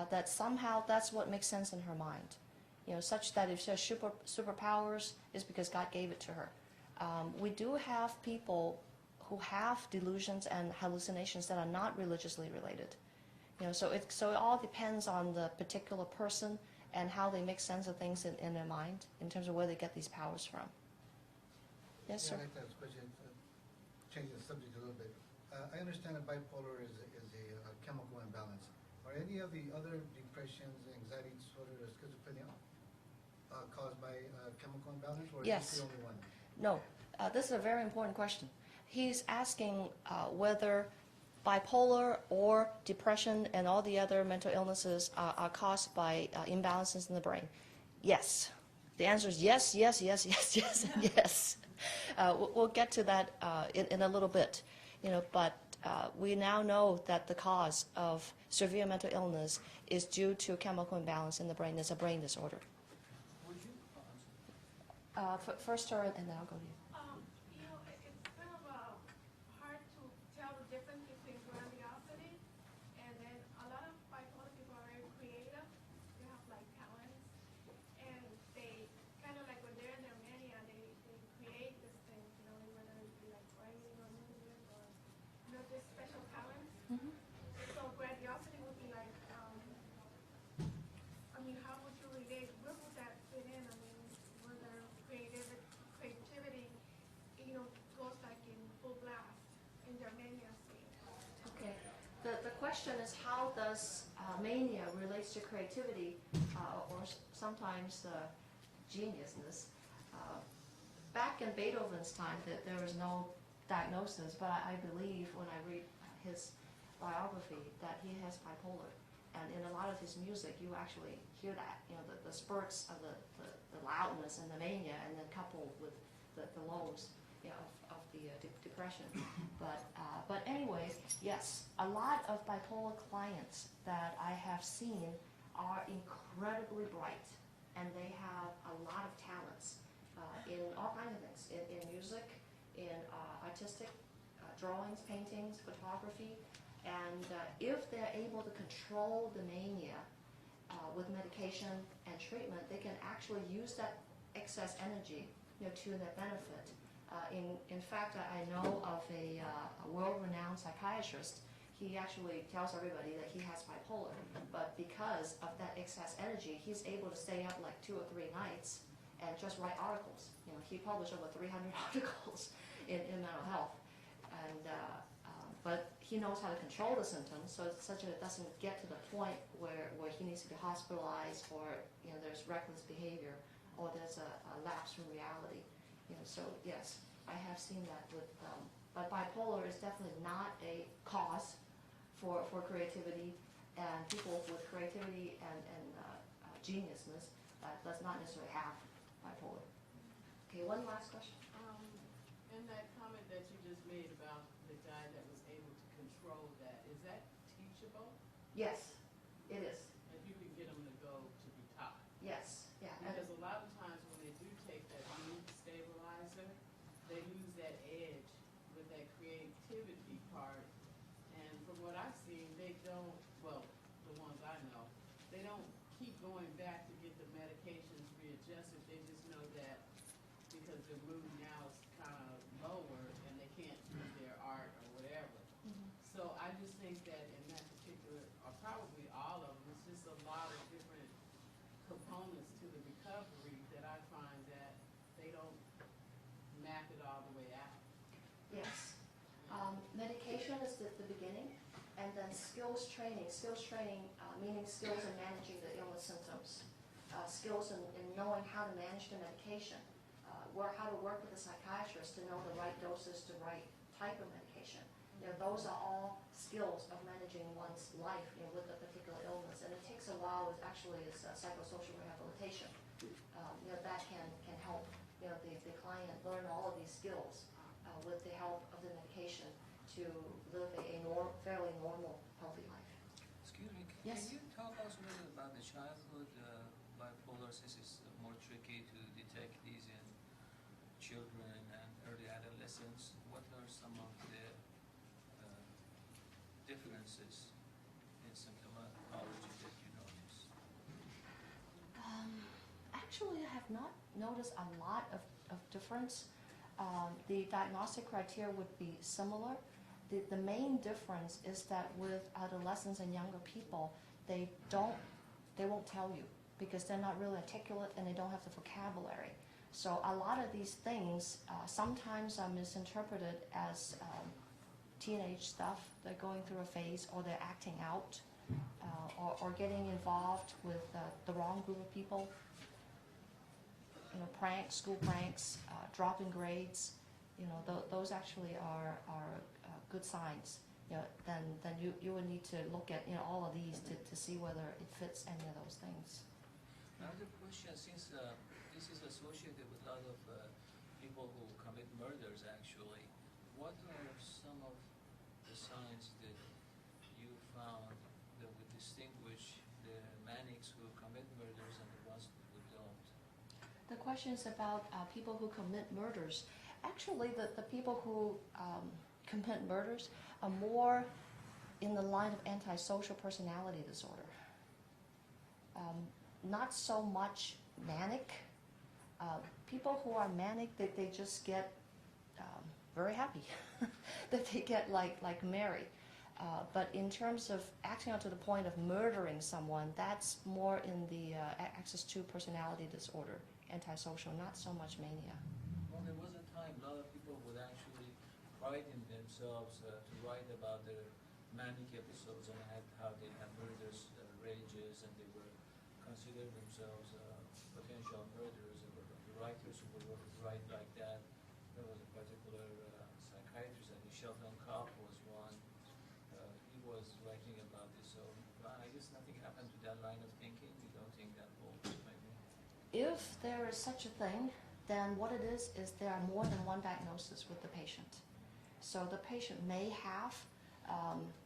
that somehow that's what makes sense in her mind. You know, such that if she has superpowers, it's because God gave it to her. We do have people who have delusions and hallucinations that are not religiously related. You know, so it all depends on the particular person and how they make sense of things in their mind in terms of where they get these powers from. Yes, sir. Yeah, I'd like to ask a question, change the subject a little bit. I understand that bipolar is a chemical imbalance. Are any of the other depressions, anxiety disorder, or schizophrenia caused by chemical imbalance, or is Yes. this the only one? No, this is a very important question. He's asking whether bipolar or depression and all the other mental illnesses are caused by imbalances in the brain. Yes. The answer is yes, yes, yes, yes, yes, and yes. We'll get to that in a little bit, you know, but we now know that the cause of severe mental illness is due to chemical imbalance in the brain. It's a brain disorder. First her, and then I'll go to you. You know, it's kind of hard to tell the difference between grandiosity and then a lot of bipolar people are very creative. They have like talents, and they kind of like when they're in their mania, they create this thing, you know, whether it be like writing or music or you know, this special talents. So grandiosity would be like, I mean, how would you relate? Where would that fit in? I mean, whether creativity, you know, goes like in full blast in their mania state. Okay. The question is how does mania relates to creativity or sometimes geniusness. Back in Beethoven's time, there was no diagnosis, but I believe when I read his biography that he has bipolar. And in a lot of his music, you actually hear that, you know, the spurts of the loudness and the mania, and then coupled with the lows, you know, of the depression. But anyway, yes, a lot of bipolar clients that I have seen are incredibly bright, and they have a lot of talents in all kinds of things, in music, in artistic drawings, paintings, photography, and if they're able to control the mania with medication and treatment, they can actually use that excess energy, to their benefit. In fact, I know of a world-renowned psychiatrist. He actually tells everybody that he has bipolar, but because of that excess energy, he's able to stay up like 2 or 3 nights and just write articles. He published over 300 articles in mental health, and but he knows how to control the symptoms, so it's such that it doesn't get to the point where he needs to be hospitalized, or there's reckless behavior, or there's a lapse from reality. So yes, I have seen that with, but bipolar is definitely not a cause for creativity, and people with creativity and geniusness does not necessarily have bipolar. Okay, one last question. In that comment that you just made about the guy that was able to control that, is that teachable? Yes, it is. If you can get them to go to be taught? Yes, yeah. Because a lot of times when they do take that mood stabilizer, they lose that edge with that creativity part. And from what I've seen, they don't, well, the ones I know, they don't keep going back to get the medications readjusted. They just know that because their mood now is kind of lower and they can't do their art or whatever. So I just think that in that particular, or probably all of them, it's just a lot of different components to the recovery that I find that they don't map it all the way out. Yes. Medication is the beginning, and then skills training meaning skills in managing the illness symptoms, skills in knowing how to manage the medication, how to work with a psychiatrist to know the right doses, the right type of medication. Those are all skills of managing one's life with a particular illness, and it takes a while. It actually is psychosocial rehabilitation. That can help the client learn all of these skills with the help of the medication to live a fairly normal, healthy life. Excuse me, Yes? can you talk us a little about the childhood bipolar, since it's more tricky to detect these in children and early adolescents? What are some of the differences in symptomatology that you notice? Actually, I have not noticed a lot of difference. The diagnostic criteria would be similar. The main difference is that with adolescents and younger people, they won't tell you because they're not really articulate and they don't have the vocabulary. So a lot of these things sometimes are misinterpreted as teenage stuff. They're going through a phase, or they're acting out, or getting involved with the wrong group of people. Pranks, school pranks, dropping grades. Those actually are good signs. Then you would need to look at all of these to see whether it fits any of those things. Another question, since this is associated with a lot of people who commit murders, actually, what are some of the signs that you found that would distinguish the manics who commit murders and the ones who don't? The question is about people who commit murders. Actually, the people who commit murders are more in the line of antisocial personality disorder. Not so much manic. People who are manic, they just get very happy. That they get like Mary. But in terms of acting out to the point of murdering someone, that's more in the axis 2 personality disorder, antisocial, not so much mania. Well, there was a time a lot of people would actually pride in themselves to write about their manic episodes and how they had murderous rages, and they were considered themselves potential murderers. And the writers who would write like that, there was a particular psychiatrist, I think Sheldon Kopp was one. He was writing about this, so I guess nothing happened to that line of thinking. You don't think that holds, maybe? If there is such a thing, then what it is there are more than one diagnosis with the patient. So the patient may have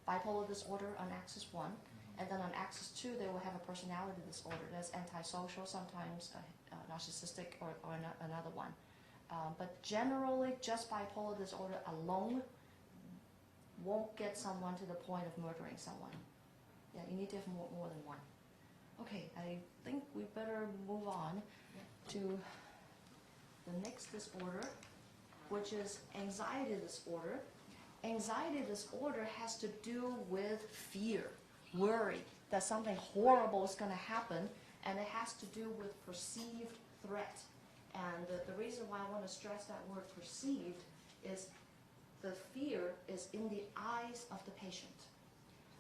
bipolar disorder on axis 1, And then on axis 2, they will have a personality disorder. That's antisocial, sometimes narcissistic, or another one. But generally, just bipolar disorder alone won't get someone to the point of murdering someone. Yeah, you need to have more than one. Okay, I think we better move on to the next disorder, which is anxiety disorder. Anxiety disorder has to do with fear, worry that something horrible is going to happen, and it has to do with perceived threat. And the reason why I want to stress that word perceived is the fear is in the eyes of the patient.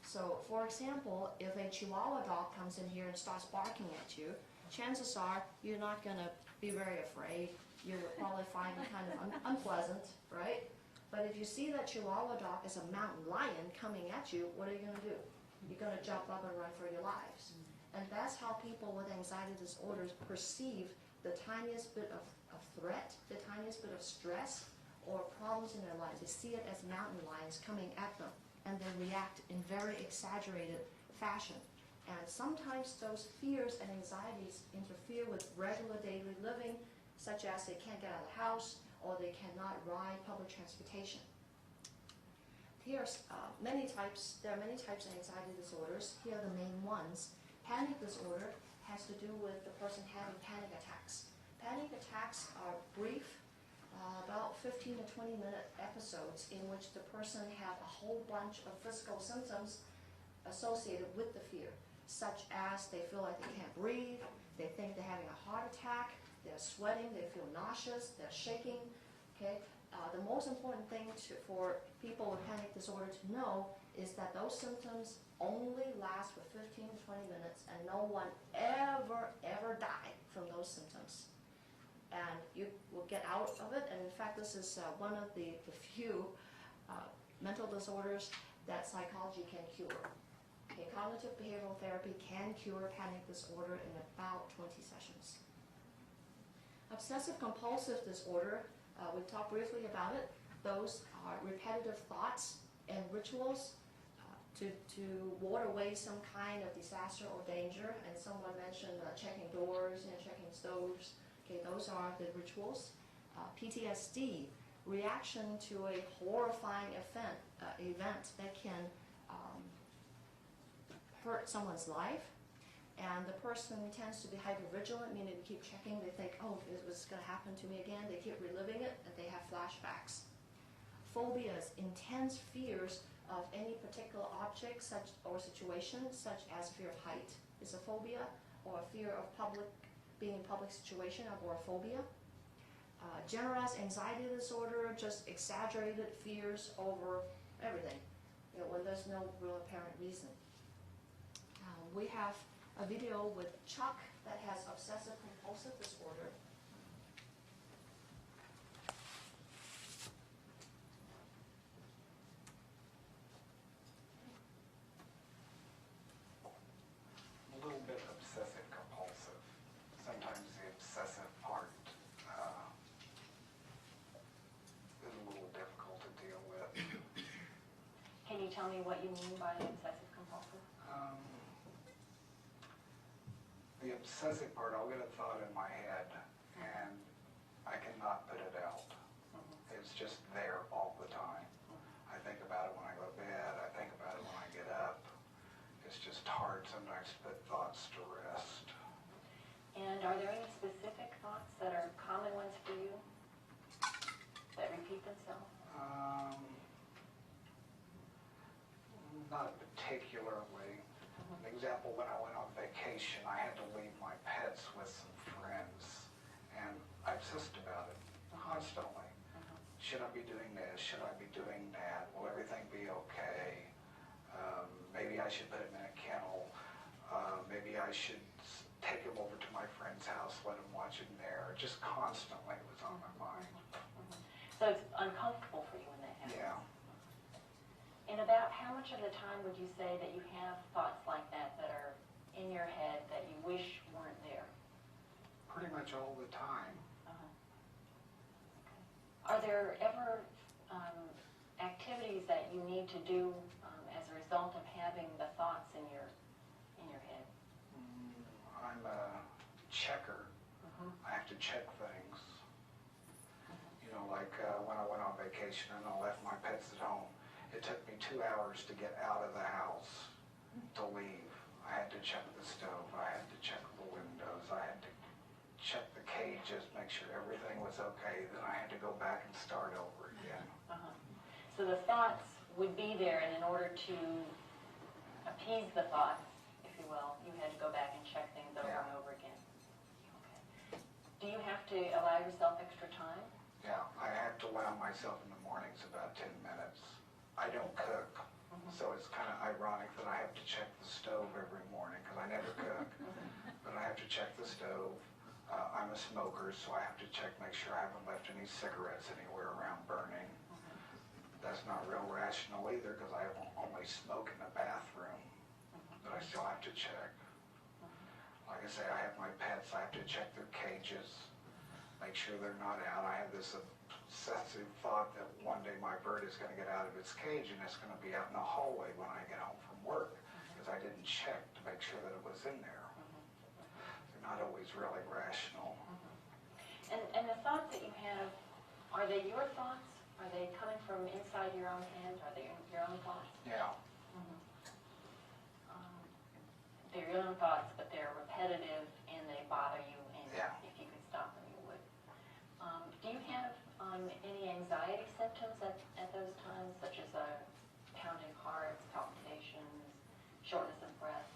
So, for example, if a Chihuahua dog comes in here and starts barking at you, chances are you're not going to be very afraid. You'll probably find it kind of unpleasant, right? But if you see that Chihuahua dog is a mountain lion coming at you, what are you going to do? You're going to jump up and run for your lives. And that's how people with anxiety disorders perceive the tiniest bit of threat, the tiniest bit of stress, or problems in their lives. They see it as mountain lions coming at them, and they react in very exaggerated fashion. And sometimes those fears and anxieties interfere with regular daily living, such as they can't get out of the house, or they cannot ride public transportation. Here's many types. There are many types of anxiety disorders. Here are the main ones. Panic disorder has to do with the person having panic attacks. Panic attacks are brief, about 15 to 20-minute episodes in which the person have a whole bunch of physical symptoms associated with the fear, such as they feel like they can't breathe, they think they're having a heart attack, they're sweating, they feel nauseous, they're shaking. Okay, the most important thing for people with panic disorder to know is that those symptoms only last for 15 to 20 minutes, and no one ever died from those symptoms. And you will get out of it, and in fact, this is one of the few mental disorders that psychology can cure. Okay, cognitive behavioral therapy can cure panic disorder in about 20 sessions. Obsessive-compulsive disorder, we talked briefly about it. Those are repetitive thoughts and rituals to ward away some kind of disaster or danger. And someone mentioned checking doors and checking stoves. Okay, those are the rituals. PTSD, reaction to a horrifying event that can hurt someone's life. And the person tends to be hypervigilant, meaning they keep checking. They think, oh, is this going to happen to me again? They keep reliving it, and they have flashbacks. Phobias, intense fears of any particular object or situation, such as fear of height is a phobia, or a fear of being in public situation, agoraphobia. Generalized anxiety disorder, just exaggerated fears over everything, when there's no real apparent reason. We have a video with Chuck that has obsessive-compulsive disorder. A little bit obsessive-compulsive. Sometimes the obsessive part is a little difficult to deal with. Can you tell me what you mean by obsessive-compulsive? The obsessive part, I'll get a thought in my head, and I cannot put it out. It's just there all the time. I think about it when I go to bed, I think about it when I get up. It's just hard sometimes to put thoughts to rest. And are there any specific thoughts that are common ones for you that repeat themselves? Not particularly. An example, when I went on vacation, I had to leave my pets with some friends, and I obsessed about it constantly. Should I be doing this? Should I be doing that? Will everything be okay? Maybe I should put him in a kennel. Maybe I should take him over to my friend's house, let him watch him there. Just constantly it was on my mind. So it's uncomfortable for you when that happens? Yeah. And about how much of the time would you say that you have thoughts like that that are in your head that you wish weren't there? Pretty much all the time. Okay. Are there ever activities that you need to do as a result of having the thoughts in check things. You know, like when I went on vacation and I left my pets at home, it took me 2 hours to get out of the house to leave. I had to check the stove, I had to check the windows, I had to check the cages, make sure everything was okay, then I had to go back and start over again. So the thoughts would be there, and in order to appease the thoughts, if you will, you had to go back and check things over and over again. Okay. Do you have to allow yourself extra time? Yeah, I have to allow myself in the mornings about 10 minutes. I don't cook, so it's kind of ironic that I have to check the stove every morning because I never cook. But I have to check the stove. I'm a smoker, so I have to check, make sure I haven't left any cigarettes anywhere around burning. That's not real rational either because I only smoke in the bathroom, but I still have to check. Like I say, I have my pets, I have to check their cages, make sure they're not out. I have this obsessive thought that one day my bird is going to get out of its cage and it's going to be out in the hallway when I get home from work because I didn't check to make sure that it was in there. They're not always really rational. And the thoughts that you have, are they your thoughts? Are they coming from inside your own head? Are they your own thoughts? Yeah. They're your own thoughts, but they're repetitive and they bother you, and if you could stop them, you would. Do you have any anxiety symptoms at those times, such as pounding hearts, palpitations, shortness of breath?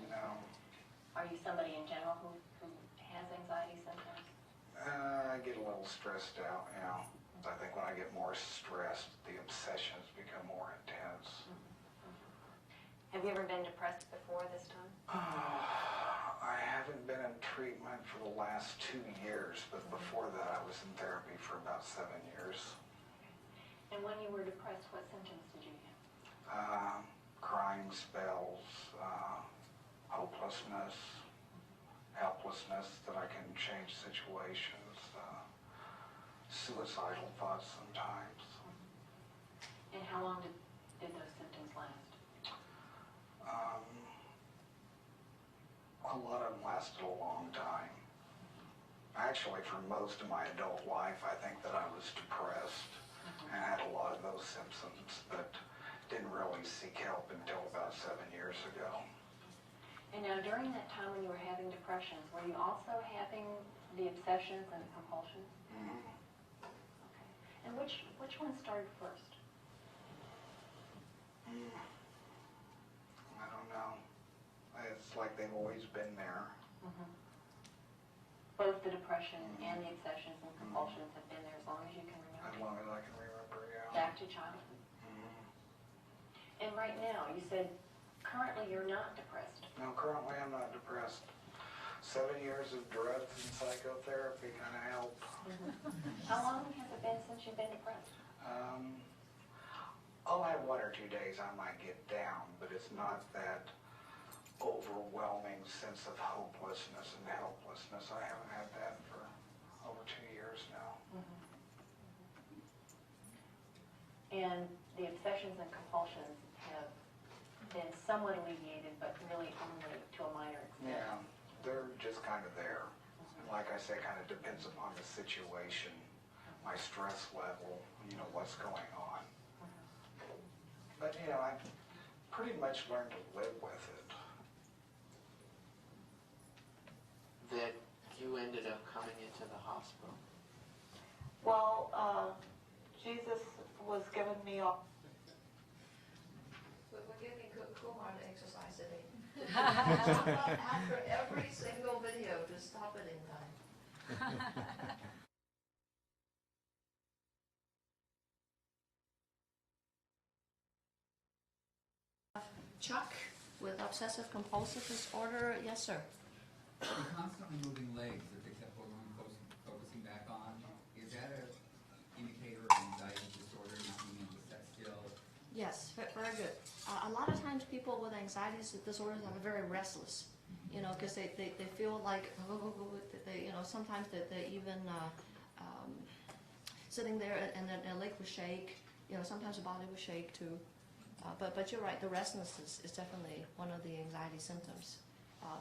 No. Are you somebody in general who has anxiety symptoms? I get a little stressed out, yeah. I think when I get more stressed, the obsessions become more intense. Have you ever been depressed before this time? I haven't been in treatment for the last 2 years, but before that I was in therapy for about 7 years. And when you were depressed, what symptoms did you have? Crying spells, hopelessness, helplessness that I can change situations, suicidal thoughts sometimes. And how long did those symptoms last? A lot of them lasted a long time. Actually, for most of my adult life, I think that I was depressed and had a lot of those symptoms, but didn't really seek help until about 7 years ago. And now, during that time when you were having depressions, were you also having the obsessions and the compulsions? Okay. And which one started first? I don't know. It's like they've always been there. Both the depression and the obsessions and compulsions have been there as long as you can remember? As long as I can remember, yeah. Back to childhood? And right now, you said currently you're not depressed. No, currently I'm not depressed. 7 years of drugs and psychotherapy kind of helped. How long has it been since you've been depressed? I'll have 1 or 2 days I might get down, but it's not that overwhelming sense of hopelessness and helplessness. I haven't had that for over 2 years now. And the obsessions and compulsions have been somewhat alleviated, but really only to a minor extent. Yeah, they're just kind of there. And like I say, kind of depends upon the situation, my stress level, you know, what's going on. But, you know, I've pretty much learned to live with it. That you ended up coming into the hospital? Well, Jesus was giving me a... We're giving Kumar the exercise today. After every single video, to stop it in time. Chuck, with Obsessive-Compulsive Disorder, yes, sir. The constantly moving legs that they kept focusing back on, is that an indicator of anxiety disorder, not being able to sit still? Yes, very good. A lot of times people with anxiety disorders are very restless, you know, because they feel like, you know, sometimes they even sitting there and their leg will shake, you know, sometimes the body will shake too. But you're right, the restlessness is definitely one of the anxiety symptoms.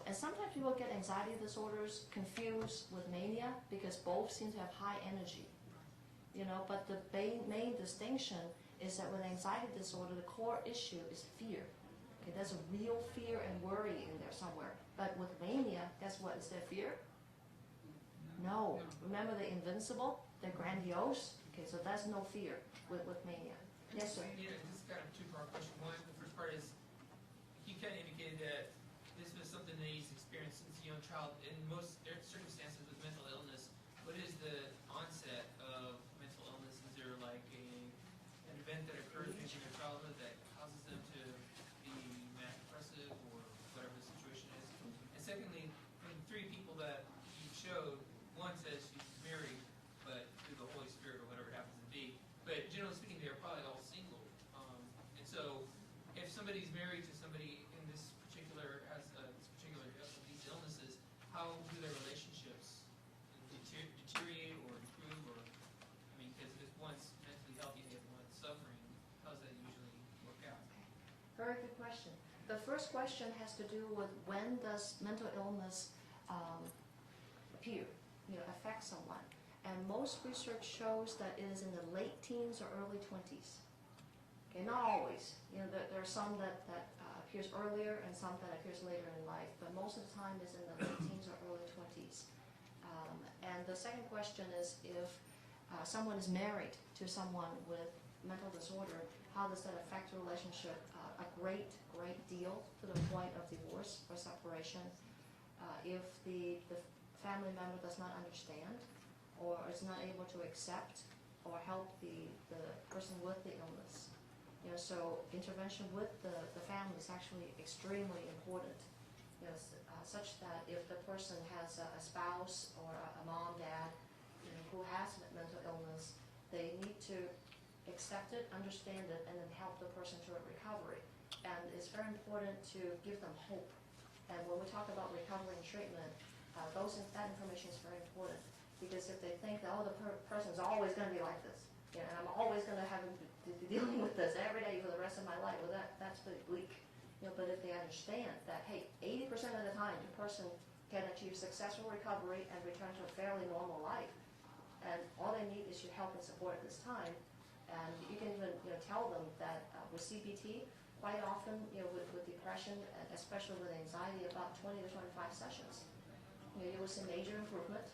And sometimes sometimes people get anxiety disorders confused with mania because both seem to have high energy. But the main distinction is that with anxiety disorder, the core issue is fear. Okay, there's a real fear and worry in there somewhere. But with mania, guess what? Is there fear? No. Remember they're invincible? They're grandiose? Okay, so there's no fear with mania. Yes, sir? Yeah, this is kind of a two-part question. One, the first part is, he kind of indicated that this was something that he's experienced since a young child. In most circumstances with mental illness, what is the onset of mental illness? Is there like an event that occurs in their childhood that causes them to be manic depressive or whatever the situation is? And secondly, from the three people that you showed, one says she's married, but through the Holy Spirit or whatever it happens to be. But generally speaking, they're probably all single. And so, if somebody's married to somebody in this particular these illnesses, how do their relationships deteriorate or improve? Or because if one's mentally healthy and the other one's suffering, how does that usually work out? Very good question. The first question has to do with when does mental illness appear, affect someone. And most research shows that it is in the late teens or early 20s. Okay, not always. There are some that appears earlier and some that appears later in life, but most of the time is in the late teens or early 20s. And the second question is if someone is married to someone with mental disorder, how does that affect the relationship? A great deal to the point of divorce or separation. If the family member does not understand or is not able to accept or help the person with the illness. So intervention with the family is actually extremely important. Such that if the person has a spouse or a mom, dad, who has mental illness, they need to accept it, understand it, and then help the person to recovery. And it's very important to give them hope. And when we talk about recovery and treatment, that information is very important. Because if they think that, the person's always going to be like this, and I'm always going to have to be dealing with this every day for the rest of my life, well, that's pretty bleak. But if they understand that, hey, 80% of the time, the person can achieve successful recovery and return to a fairly normal life, and all they need is your help and support at this time. And you can even tell them that with CBT, quite often, with depression, and especially with anxiety, about 20 to 25 sessions, you will see major improvement.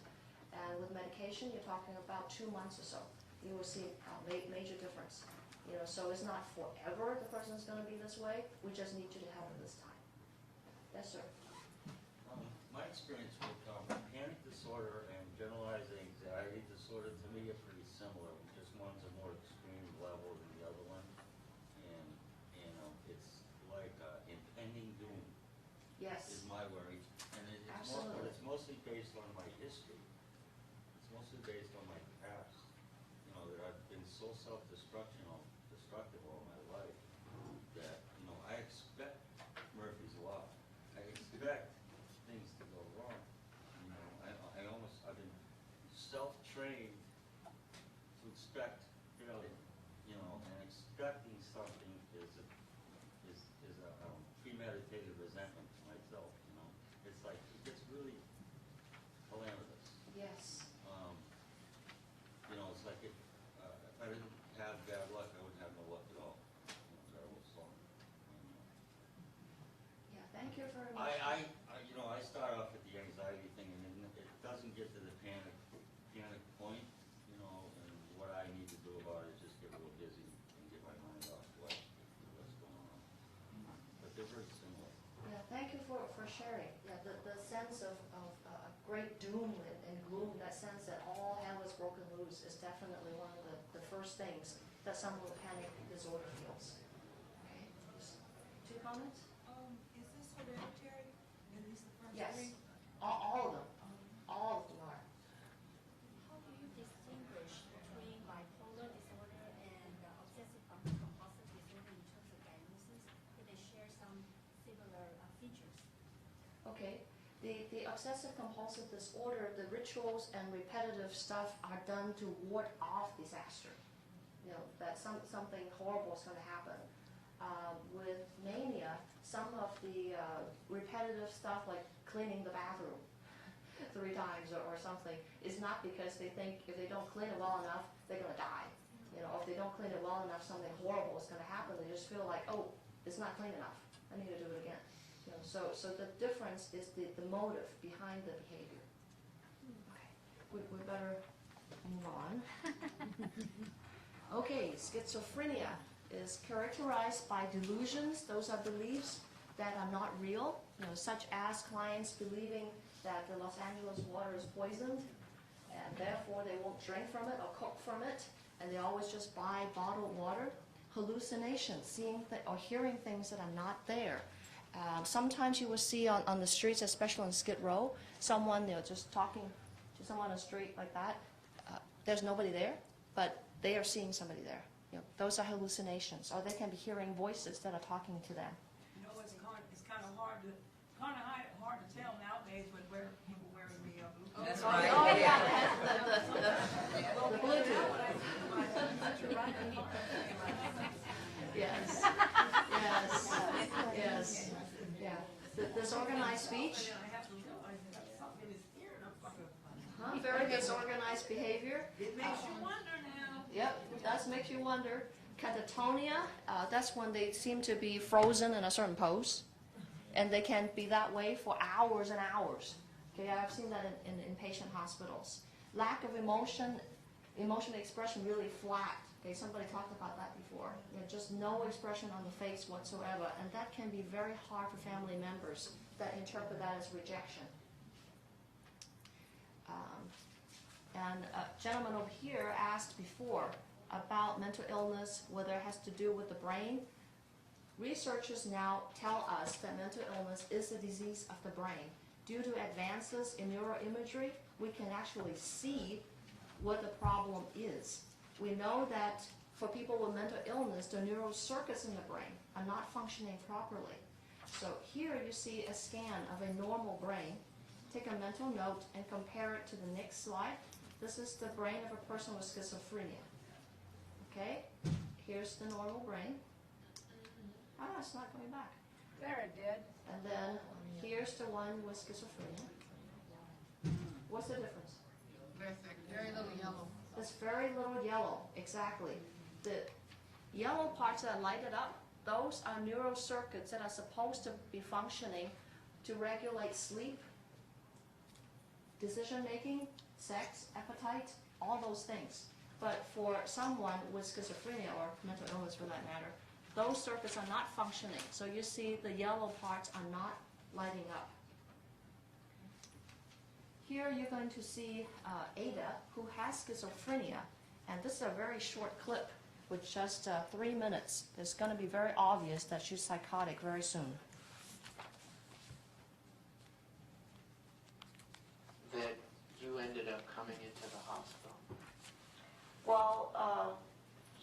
And with medication, you're talking about 2 months or so. You will see a major difference. So it's not forever the person's going to be this way. We just need you to help at this time. Yes, sir. My experience with panic disorder and generalized anxiety disorder to me are pretty similar. Just one's a more extreme level than the other one, and it's like impending doom. Yes. Is my worry, and it's mostly based on my history. It's mostly based on my past. That I've been so self-destructive all my life that I expect Murphy's Law. I expect things to go wrong. I've been self-trained to expect failure. And expecting something is a premeditated resentment to myself. It's like it gets really calamitous. Yes. It's like if I didn't have bad luck, I wouldn't have no luck at all. Terrible song. Yeah, thank you very much. I start off at the anxiety thing, and then it doesn't get to the panic point, and what I need to do about it is just get real busy and get my mind off what's going on. But they're very similar. Yeah, thank you for sharing. Yeah, the sense of great doom and gloom, that sense that all hell is broken loose is definitely one of the first things that someone with panic disorder feels. Okay, two comments? Is this hereditary, at least the first Yes, three? all of them. All of them are. How do you distinguish between bipolar disorder and obsessive-compulsive disorder in terms of diagnosis? Do they share some similar features? Okay. The obsessive-compulsive disorder, the rituals and repetitive stuff are done to ward off disaster. That something horrible is going to happen. With mania, some of the repetitive stuff like cleaning the bathroom 3 times or something. It's not because they think if they don't clean it well enough, they're going to die. You know, if they don't clean it well enough, something horrible is going to happen. They just feel like, oh, it's not clean enough. I need to do it again. You know, so the difference is the motive behind the behavior. Okay, we better move on. Okay, schizophrenia is characterized by delusions. Those are beliefs that are not real, you know, such as clients believing that the Los Angeles water is poisoned, and therefore they won't drink from it or cook from it, and they always just buy bottled water. Hallucinations, seeing or hearing things that are not there. Sometimes you will see on the streets, especially on Skid Row, someone, you know, just talking to someone on the street like that. There's nobody there, but they are seeing somebody there. You know, those are hallucinations, or they can be hearing voices that are talking to them. You know, it's kind of hard to tell nowadays with people wearing the Bluetooth. That's right. Oh yeah, the Bluetooth. Yes, yes, yes, yeah. Disorganized speech. Very disorganized behavior. It makes you wonder now. Yep, it does make you wonder. Catatonia, that's when they seem to be frozen in a certain pose. And they can be that way for hours and hours. Okay, I've seen that in inpatient hospitals. Lack of emotion expression really flat. Okay, somebody talked about that before. You know, just no expression on the face whatsoever. And that can be very hard for family members that interpret that as rejection. And a gentleman over here asked before about mental illness, whether it has to do with the brain. Researchers now tell us that mental illness is a disease of the brain. Due to advances in neuroimagery, we can actually see what the problem is. We know that for people with mental illness, the neural circuits in the brain are not functioning properly. So here you see a scan of a normal brain. Take a mental note and compare it to the next slide. This is the brain of a person with schizophrenia. Okay? Here's the normal brain. Oh, it's not going back. There it did. And then here's the one with schizophrenia. What's the difference? Very little yellow. There's very little yellow, exactly. The yellow parts that are lighted up, those are neural circuits that are supposed to be functioning to regulate sleep, decision-making, sex, appetite, all those things. But for someone with schizophrenia, or mental illness for that matter, those circuits are not functioning. So you see the yellow parts are not lighting up. Here you're going to see Ada, who has schizophrenia, and this is a very short clip with just 3 minutes. It's going to be very obvious that she's psychotic very soon. That you ended up coming into the hospital. Well,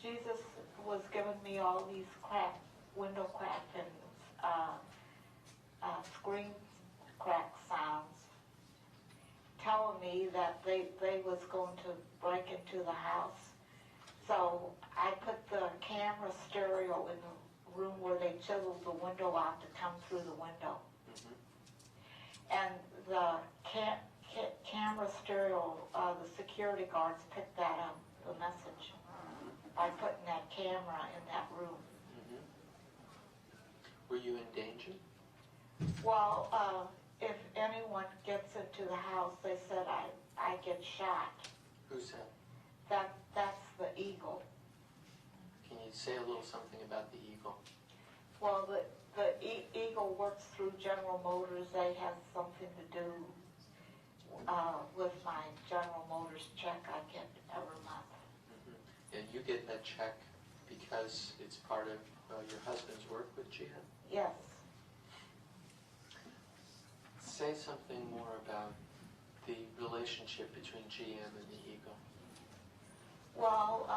Jesus was giving me all these window crack and screen crack sounds, telling me that they was going to break into the house. So I put the camera stereo in the room where they chiseled the window out to come through the window. And the camera stereo, the security guards picked that up, the message, by putting that camera in that room. Were you in danger? Well, if anyone gets into the house, they said I get shot. Who said? That's the eagle. Can you say a little something about the eagle? Well, the eagle works through General Motors. They have something to do with my General Motors check I get every month. And you get that check because it's part of your husband's work with GM? Yes. Say something more about the relationship between GM and the eagle. Well,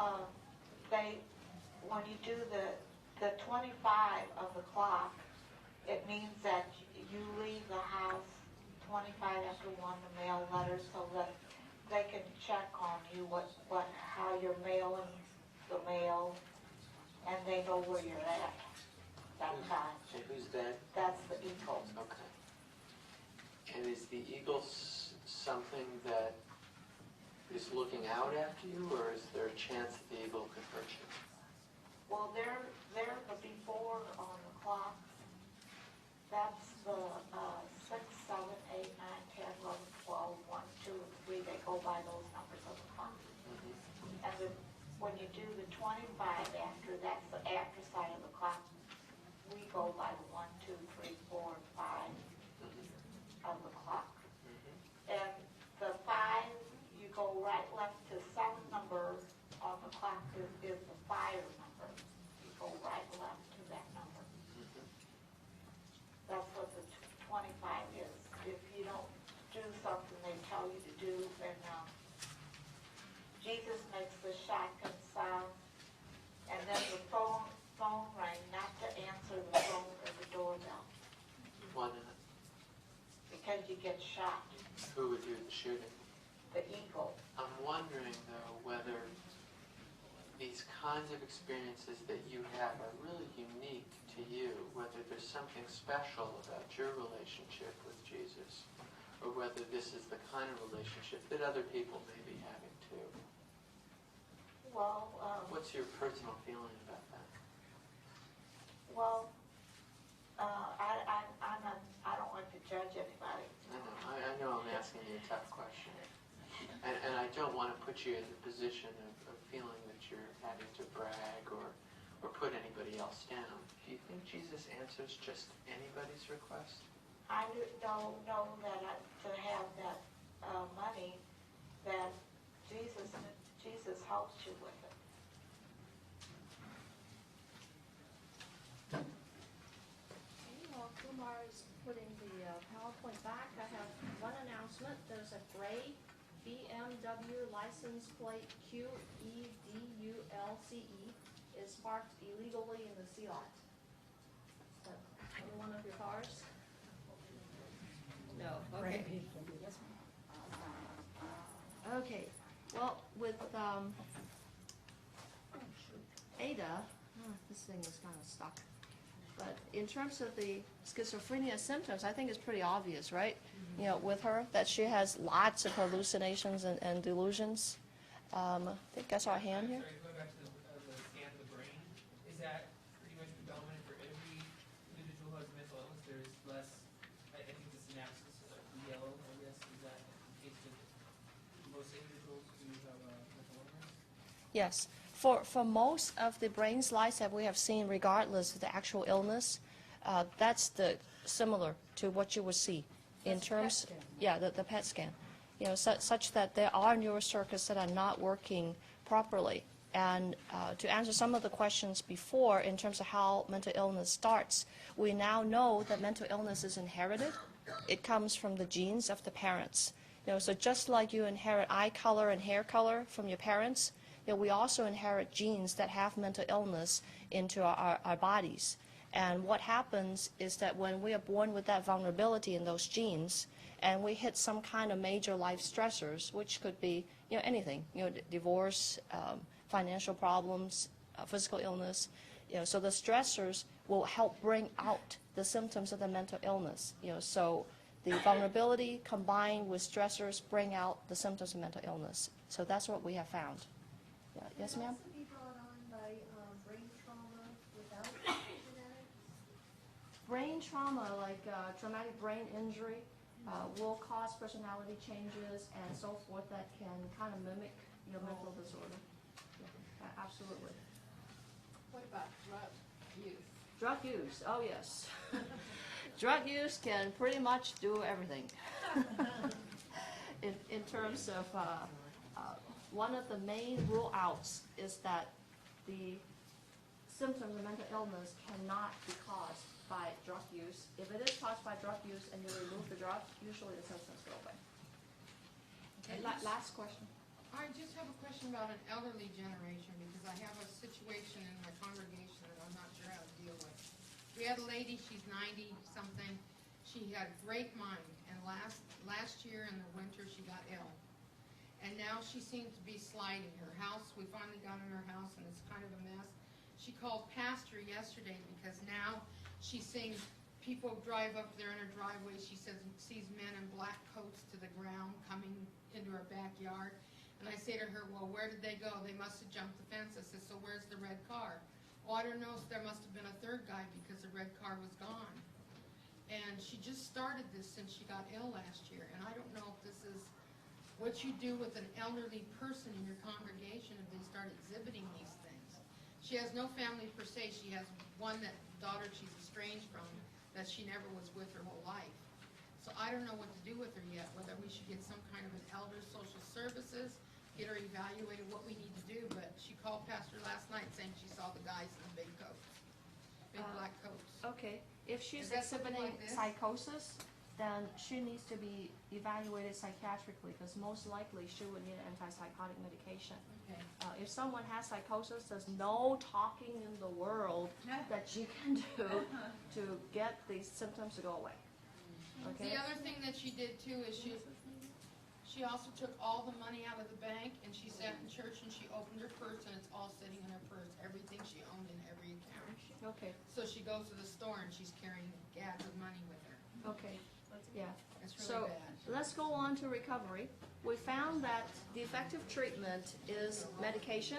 when you do the 25 of the clock, it means that you leave the house 25 after 1 to mail letters so that they can check on you how you're mailing the mail, and they know where you're at that time. And who's that? That's the eagle. Okay. eagle something that is looking out after you, or is there a chance that the eagle could hurt you? Well, they're the before on the clocks. That's the 6, 7, 8, 9, 10, 11, 12, 1, 2, and 3. They go by those numbers of the clock. And when you do the 25 after, that's the after side of the clock. We go by the 1, 2, 3, 4, and 5 of the clock. And the 5, you go right, left to 7 number on the clock is the fire number. You go right, left to that number. That's what the 25 is. If you don't do something they tell you to do, and Jesus makes the shotgun sound, and then the phone rang, not to answer the phone or the doorbell. Why not? Because you get shot. Who would do the shooting? The eagle. I'm wondering, though, whether these kinds of experiences that you have are really unique to you, whether there's something special about your relationship with Jesus, or whether this is the kind of relationship that other people may be having too. Well, what's your personal feeling about that? Well, I don't like to judge anybody. I know I'm asking you a tough question. And I don't want to put you in the position of feeling that you're having to brag or put anybody else down. Do you think Jesus answers just anybody's request? I know that to have that money, that Jesus helps you with it. Okay, while Kumar is putting the PowerPoint back, I have one announcement. There's a gray BMW license plate QEDULCE is parked illegally in the sea lot. Is that any one of your cars? No. Okay. Okay. Well, with Ada, this thing is kind of stuck. But in terms of the schizophrenia symptoms, I think it's pretty obvious, right? You know, with her, that she has lots of hallucinations and delusions. I think I saw a hand here. Sorry, going back to the scan of the brain, is that pretty much predominant for every individual who has mental illness? There's less, I think the synapses are yellow, I guess. Is that the case with most individuals who have mental illness? Yes. For most of the brain slides that we have seen, regardless of the actual illness, that's similar to what you would see in terms, the PET scan. You know, such that there are neurocircuits that are not working properly. And to answer some of the questions before in terms of how mental illness starts, we now know that mental illness is inherited. It comes from the genes of the parents. You know, so just like you inherit eye color and hair color from your parents, you know, we also inherit genes that have mental illness into our bodies. And what happens is that when we are born with that vulnerability in those genes, and we hit some kind of major life stressors, which could be, you know, anything, you know, divorce, financial problems, physical illness, you know, so the stressors will help bring out the symptoms of the mental illness. You know, so the vulnerability combined with stressors bring out the symptoms of mental illness. So that's what we have found. Yeah. Yes, ma'am? Can it also be brought on by brain trauma without genetics? Brain trauma, like traumatic brain injury, will cause personality changes and so forth that can kind of mimic your mental disorder. Yeah, absolutely. What about drug use? Drug use, oh yes. Drug use can pretty much do everything. in terms of, one of the main rule outs is that the symptoms of mental illness cannot be caused by drug use. If it is caused by drug use and you remove the drug, usually the symptoms go away. Okay, last question. I just have a question about an elderly generation, because I have a situation in my congregation that I'm not sure how to deal with. We had a lady, she's 90-something. She had a great mind, and last year in the winter she got ill. And now she seems to be sliding. Her house, we finally got in her house, and it's kind of a mess. She called Pastor yesterday because now she's seeing people drive up there in her driveway. She says sees men in black coats them coming into our backyard. And I say to her, well, where did they go? They must have jumped the fence. I said, so where's the red car? Oh, I don't know, there must have been a third guy because the red car was gone. And she just started this since she got ill last year. And I don't know if this is what you do with an elderly person in your congregation if they start exhibiting these things. She has no family per se. She has one daughter she's estranged from that she never was with her whole life. So I don't know what to do with her yet, whether we should get some kind of an elder social services, get her evaluated, what we need to do. But she called Pastor last night saying she saw the guys in the big coats, big black coats. Okay, if she's Is that something exhibiting like this? psychosis, then she needs to be evaluated psychiatrically because most likely she would need antipsychotic medication. Okay. If someone has psychosis, there's no talking in the world that you can do to get these symptoms to go away. Okay? The other thing that she did too is she also took all the money out of the bank and she sat in church and she opened her purse and it's all sitting in her purse, everything she owned in every account. Okay. So she goes to the store and she's carrying gads of money with her. Okay. Yeah. It's So really bad. let's go on to recovery. We found that the effective treatment is medication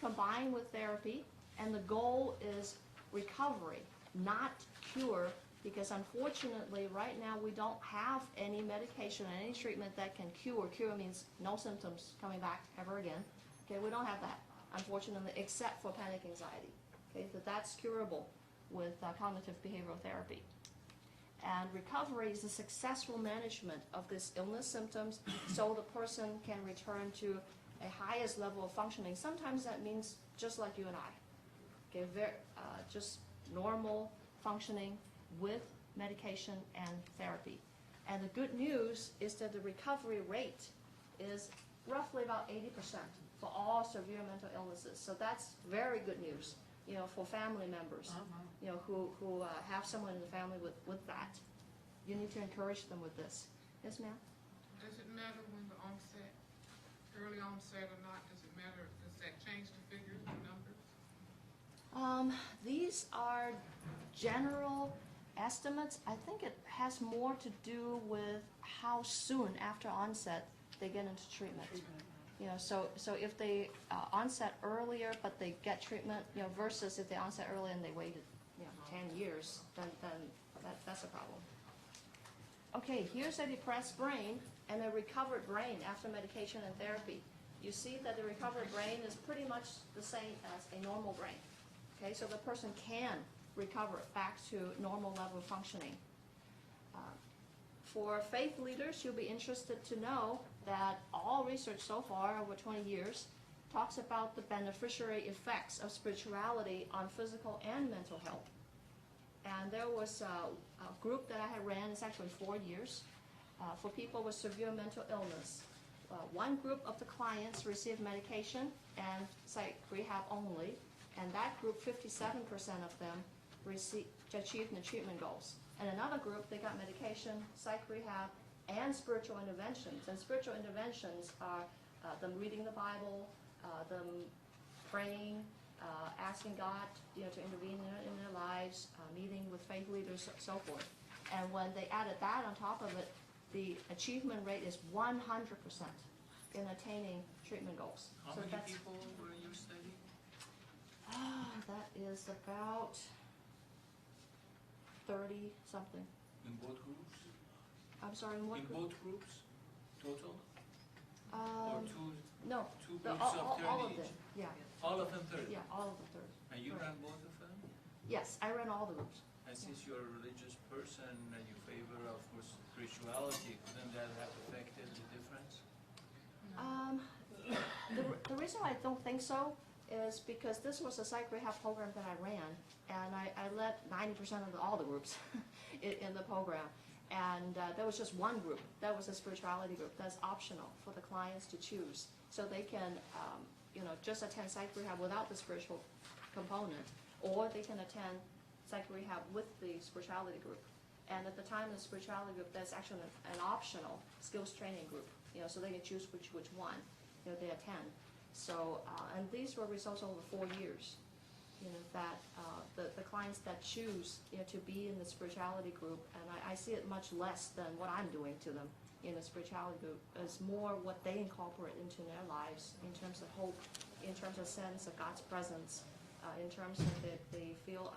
combined with therapy, and the goal is recovery, not cure, because unfortunately right now we don't have any medication or any treatment that can cure. Cure means no symptoms coming back ever again. Okay, we don't have that, unfortunately, except for panic anxiety. Okay, so that's curable with cognitive behavioral therapy. And recovery is the successful management of this illness symptoms so the person can return to a highest level of functioning. Sometimes that means just like you and I. Okay, just normal functioning with medication and therapy. And the good news is that the recovery rate is roughly about 80% for all severe mental illnesses. So that's very good news, for family members, who have someone in the family with that. You need to encourage them with this. Yes, ma'am? Does it matter when the onset, early onset or not? Does it matter? Does that change the figures, the numbers? These are general estimates. I think it has more to do with how soon after onset they get into treatment. So if they onset earlier but they get treatment, versus if they onset early and they waited, 10 years, then that's a problem. Okay, here's a depressed brain and a recovered brain after medication and therapy. You see that the recovered brain is pretty much the same as a normal brain. Okay, so the person can recover back to normal level of functioning. For faith leaders, you'll be interested to know that all research so far over 20 years talks about the beneficiary effects of spirituality on physical and mental health. And there was a group that I had ran, it's actually 4 years, for people with severe mental illness. One group of the clients received medication and psych rehab only, and that group, 57% of them achieved the treatment goals. And another group, they got medication, psych rehab, and spiritual interventions. And spiritual interventions are them reading the Bible, them praying, asking God, to intervene in their lives, meeting with faith leaders, so forth. And when they added that on top of it, the achievement rate is 100% in attaining treatment goals. How So many that's, people were you studying? that is about 30 something. In both groups? I'm sorry, in what In group? both groups, total? Or No, two the- groups of 30 all of each? them. Yeah, All of them 30? yeah, all of the 30. And you Correct. ran both of them? Yes, I ran all the groups. And since you're a religious person and you favor, of course, spirituality, couldn't that have affected the difference? The reason why I don't think so is because this was a psych rehab program that I ran, and I led 90% of all the groups in the program. And there was just one group, that was a spirituality group, that's optional for the clients to choose. So they can, just attend psych rehab without the spiritual component, or they can attend psych rehab with the spirituality group. And at the time of the spirituality group, there's actually an optional skills training group, so they can choose which one they attend. So, and these were results over 4 years. that the clients that choose, to be in the spirituality group, and I see it much less than what I'm doing to them in the spirituality group, is more what they incorporate into their lives in terms of hope, in terms of sense of God's presence, in terms of that they feel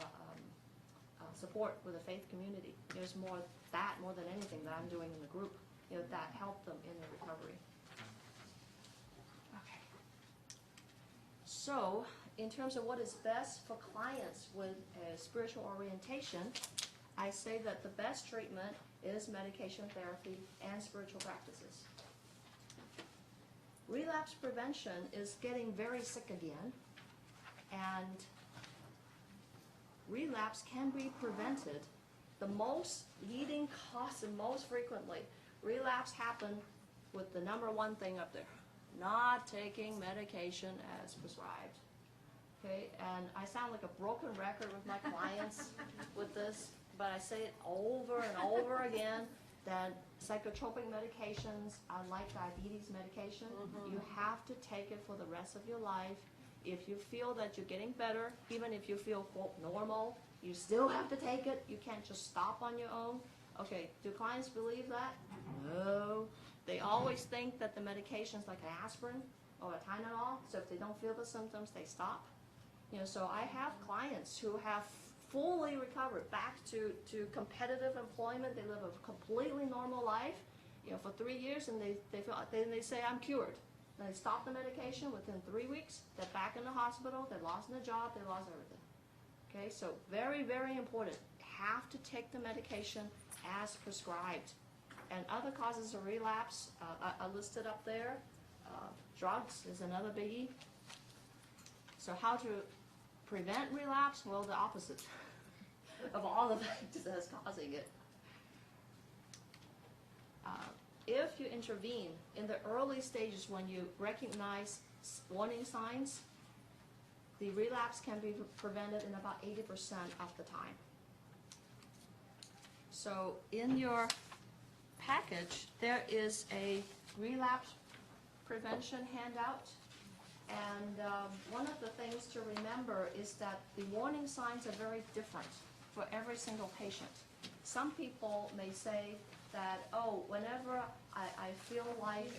support with the faith community. There's more than anything that I'm doing in the group, that help them in their recovery. Okay. So, in terms of what is best for clients with a spiritual orientation, I say that the best treatment is medication therapy and spiritual practices. Relapse prevention is getting very sick again, and relapse can be prevented. The most leading cause and most frequently, relapse happen with the number one thing up there, not taking medication as prescribed. Okay, and I sound like a broken record with my clients with this, but I say it over and over again that psychotropic medications are like diabetes medication. You have to take it for the rest of your life. If you feel that you're getting better, even if you feel, quote, normal, you still have to take it. You can't just stop on your own. Okay, do clients believe that? No. They always think that the medication's like an aspirin or a Tylenol, so if they don't feel the symptoms, they stop. So I have clients who have fully recovered back to competitive employment. They live a completely normal life, for 3 years, and they say, I'm cured. And they stop the medication within 3 weeks. They're back in the hospital. They lost their job. They lost everything. Okay, so very, very important. Have to take the medication as prescribed. And other causes of relapse are listed up there. Drugs is another biggie. So how to prevent relapse? Well, the opposite of all the factors that's causing it. If you intervene in the early stages when you recognize warning signs, the relapse can be prevented in about 80% of the time. So in your package, there is a relapse prevention handout. And one of the things to remember is that the warning signs are very different for every single patient. Some people may say that, whenever I feel like,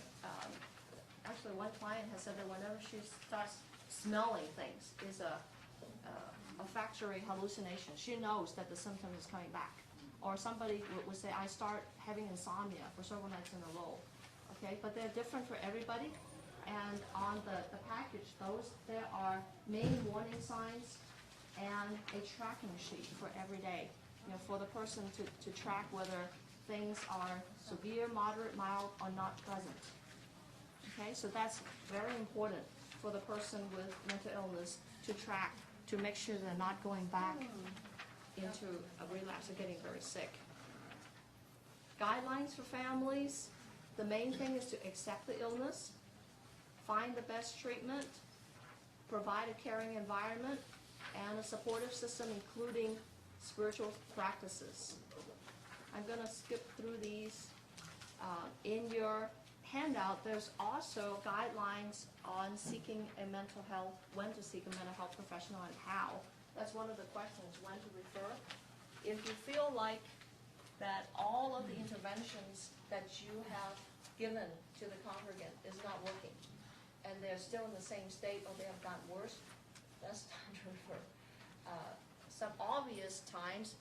actually one client has said that whenever she starts smelling things is a olfactory hallucination. She knows that the symptom is coming back. Or somebody would say, I start having insomnia for several nights in a row. Okay, but they're different for everybody. And on the package, there are main warning signs and a tracking sheet for every day, for the person to track whether things are severe, moderate, mild, or not present. Okay, so that's very important for the person with mental illness to track, to make sure they're not going back into a relapse or getting very sick. Guidelines for families, the main thing is to accept the illness, find the best treatment, provide a caring environment, and a supportive system, including spiritual practices. I'm going to skip through these. In your handout, there's also guidelines on seeking a mental health, when to seek a mental health professional and how. That's one of the questions, when to refer. If you feel like that all of the interventions that you have given to the congregant is not working, and they're still in the same state or they have gotten worse, that's time to refer. Some obvious times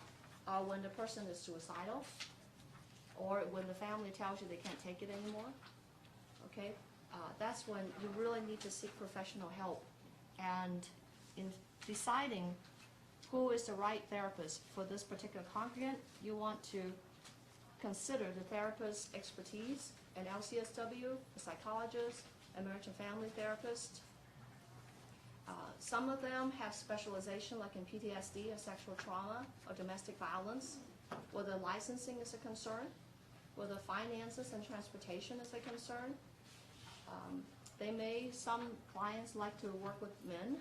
are when the person is suicidal, or when the family tells you they can't take it anymore. Okay, that's when you really need to seek professional help. And in deciding who is the right therapist for this particular congregant, you want to consider the therapist's expertise, an LCSW, a psychologist, a marriage and family therapist. Some of them have specialization like in PTSD or sexual trauma or domestic violence, whether licensing is a concern, whether finances and transportation is a concern. Some clients like to work with men,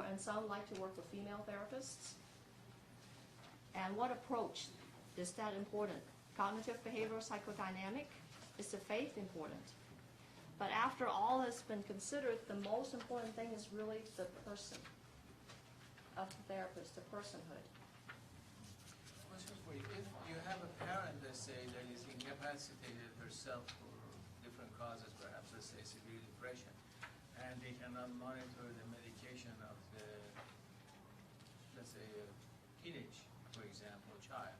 and some like to work with female therapists. And what approach is that important? Cognitive behavioral psychodynamic? Is the faith important? But after all has been considered, the most important thing is really the person. of the therapist, the personhood. Question for you. If you have a parent, let's say, that is incapacitated herself for different causes, perhaps, let's say, severe depression, and they cannot monitor the medication of the, let's say, a teenage, for example, child,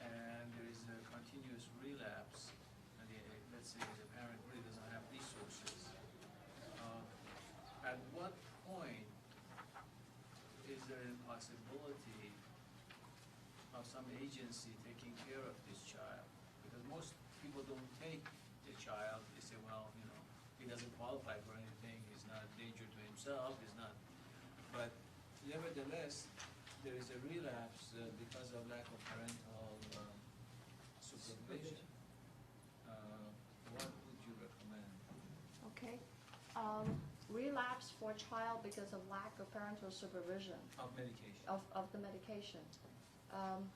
and there is a continuous relapse, and let's say the parent really doesn't have resources, at what point is there a possibility of some agency taking care of this child? Because most people don't take the child. They say, well, you know, he doesn't qualify for anything. He's not a danger to himself. He's not. But nevertheless, there is a relapse because of lack of parental supervision. What would you recommend? Okay. Relapse for a child because of lack of parental supervision Of medication. of the medication.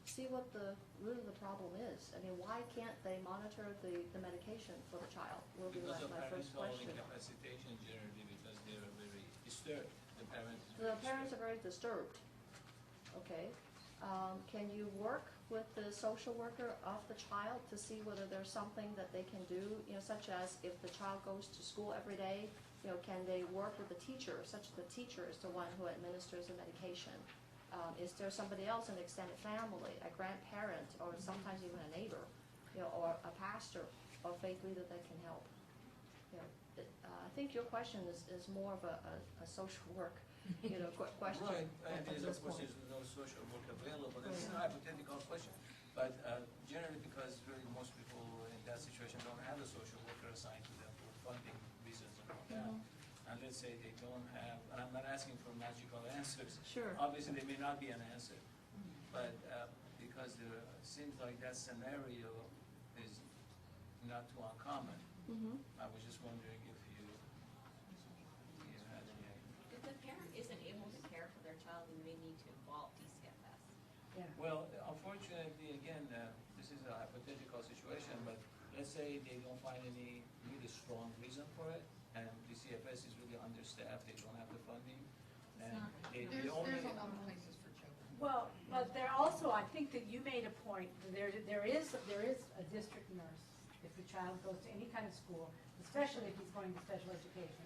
See what the root of the problem is. I mean, why can't they monitor the medication for the child? Will be Because of my first parental question. incapacitation generally, because they are very disturbed. The parents. The parents are very disturbed. Okay. Can you work with the social worker of the child to see whether there's something that they can do, you know, such as if the child goes to school every day, you know, can they work with the teacher, such that the teacher is the one who administers the medication? Is there somebody else in the extended family, a grandparent, or sometimes even a neighbor, you know, or a pastor or faith leader that can help? You know, I think your question is more of a social work, you know, question. Right, and at there's, this of course, point. there's no social work available. It's a hypothetical question. But generally, because really most people in that situation don't have a social worker assigned to them for funding reasons and all that. And let's say they don't have, and I'm not asking for magical answers. Sure. Obviously, there may not be an answer. But because there seems like that scenario is not too uncommon, I was just wondering if you had any idea. If the parent isn't able to care for their child, then they need to involve DCFS. Yeah. Well, unfortunately, again, this is a hypothetical situation, but let's say they don't find any really strong reason for it, and the CFS is really understaffed, they don't have the funding, and they There's only... a lot of places for children. Well, but there also, I think that you made a point, there is a district nurse if the child goes to any kind of school, especially if he's going to special education.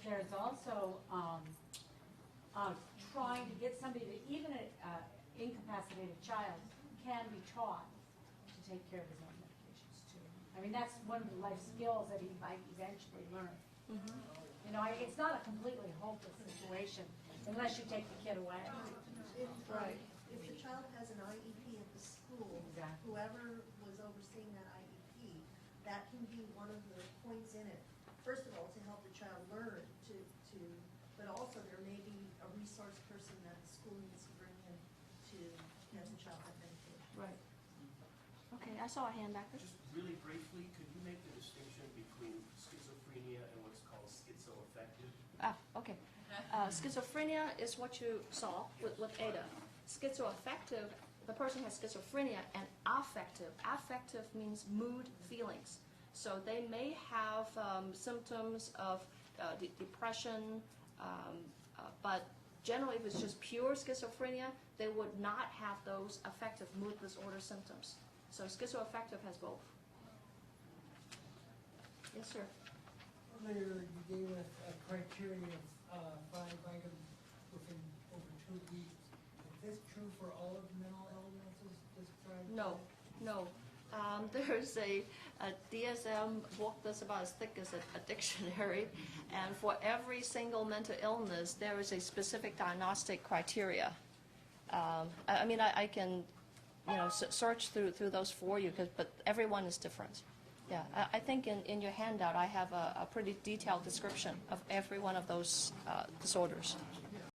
There's also trying to get somebody that even an incapacitated child can be taught to take care of his own medications too. I mean, that's one of the life skills that he might eventually learn. You know, it's not a completely hopeless situation unless you take the kid away. Right. If the child has an IEP at the school, Exactly. whoever was overseeing that IEP, that can be one of the points in it. First of all, to help the child learn but also there may be a resource person that the school needs to bring in to get the child that medication. Right. Okay, I saw a hand back there. Just really briefly, could you make the distinction between schizophrenia and what's called schizoaffective? Okay. Schizophrenia is what you saw with Ada. Schizoaffective, the person has schizophrenia, and affective. Affective means mood, feelings. So they may have symptoms of depression, but generally if it's just pure schizophrenia, they would not have those affective mood disorder symptoms. So schizoaffective has both. Yes, sir. Earlier, you gave us a criteria of 5 items within over 2 weeks. Is this true for all of the mental illnesses described? No, no. There's a DSM book that's about as thick as a dictionary, and for every single mental illness, there is a specific diagnostic criteria. I mean, I can, you know, search through those for you, but everyone is different. Yeah, I think in your handout I have a pretty detailed description of every one of those disorders.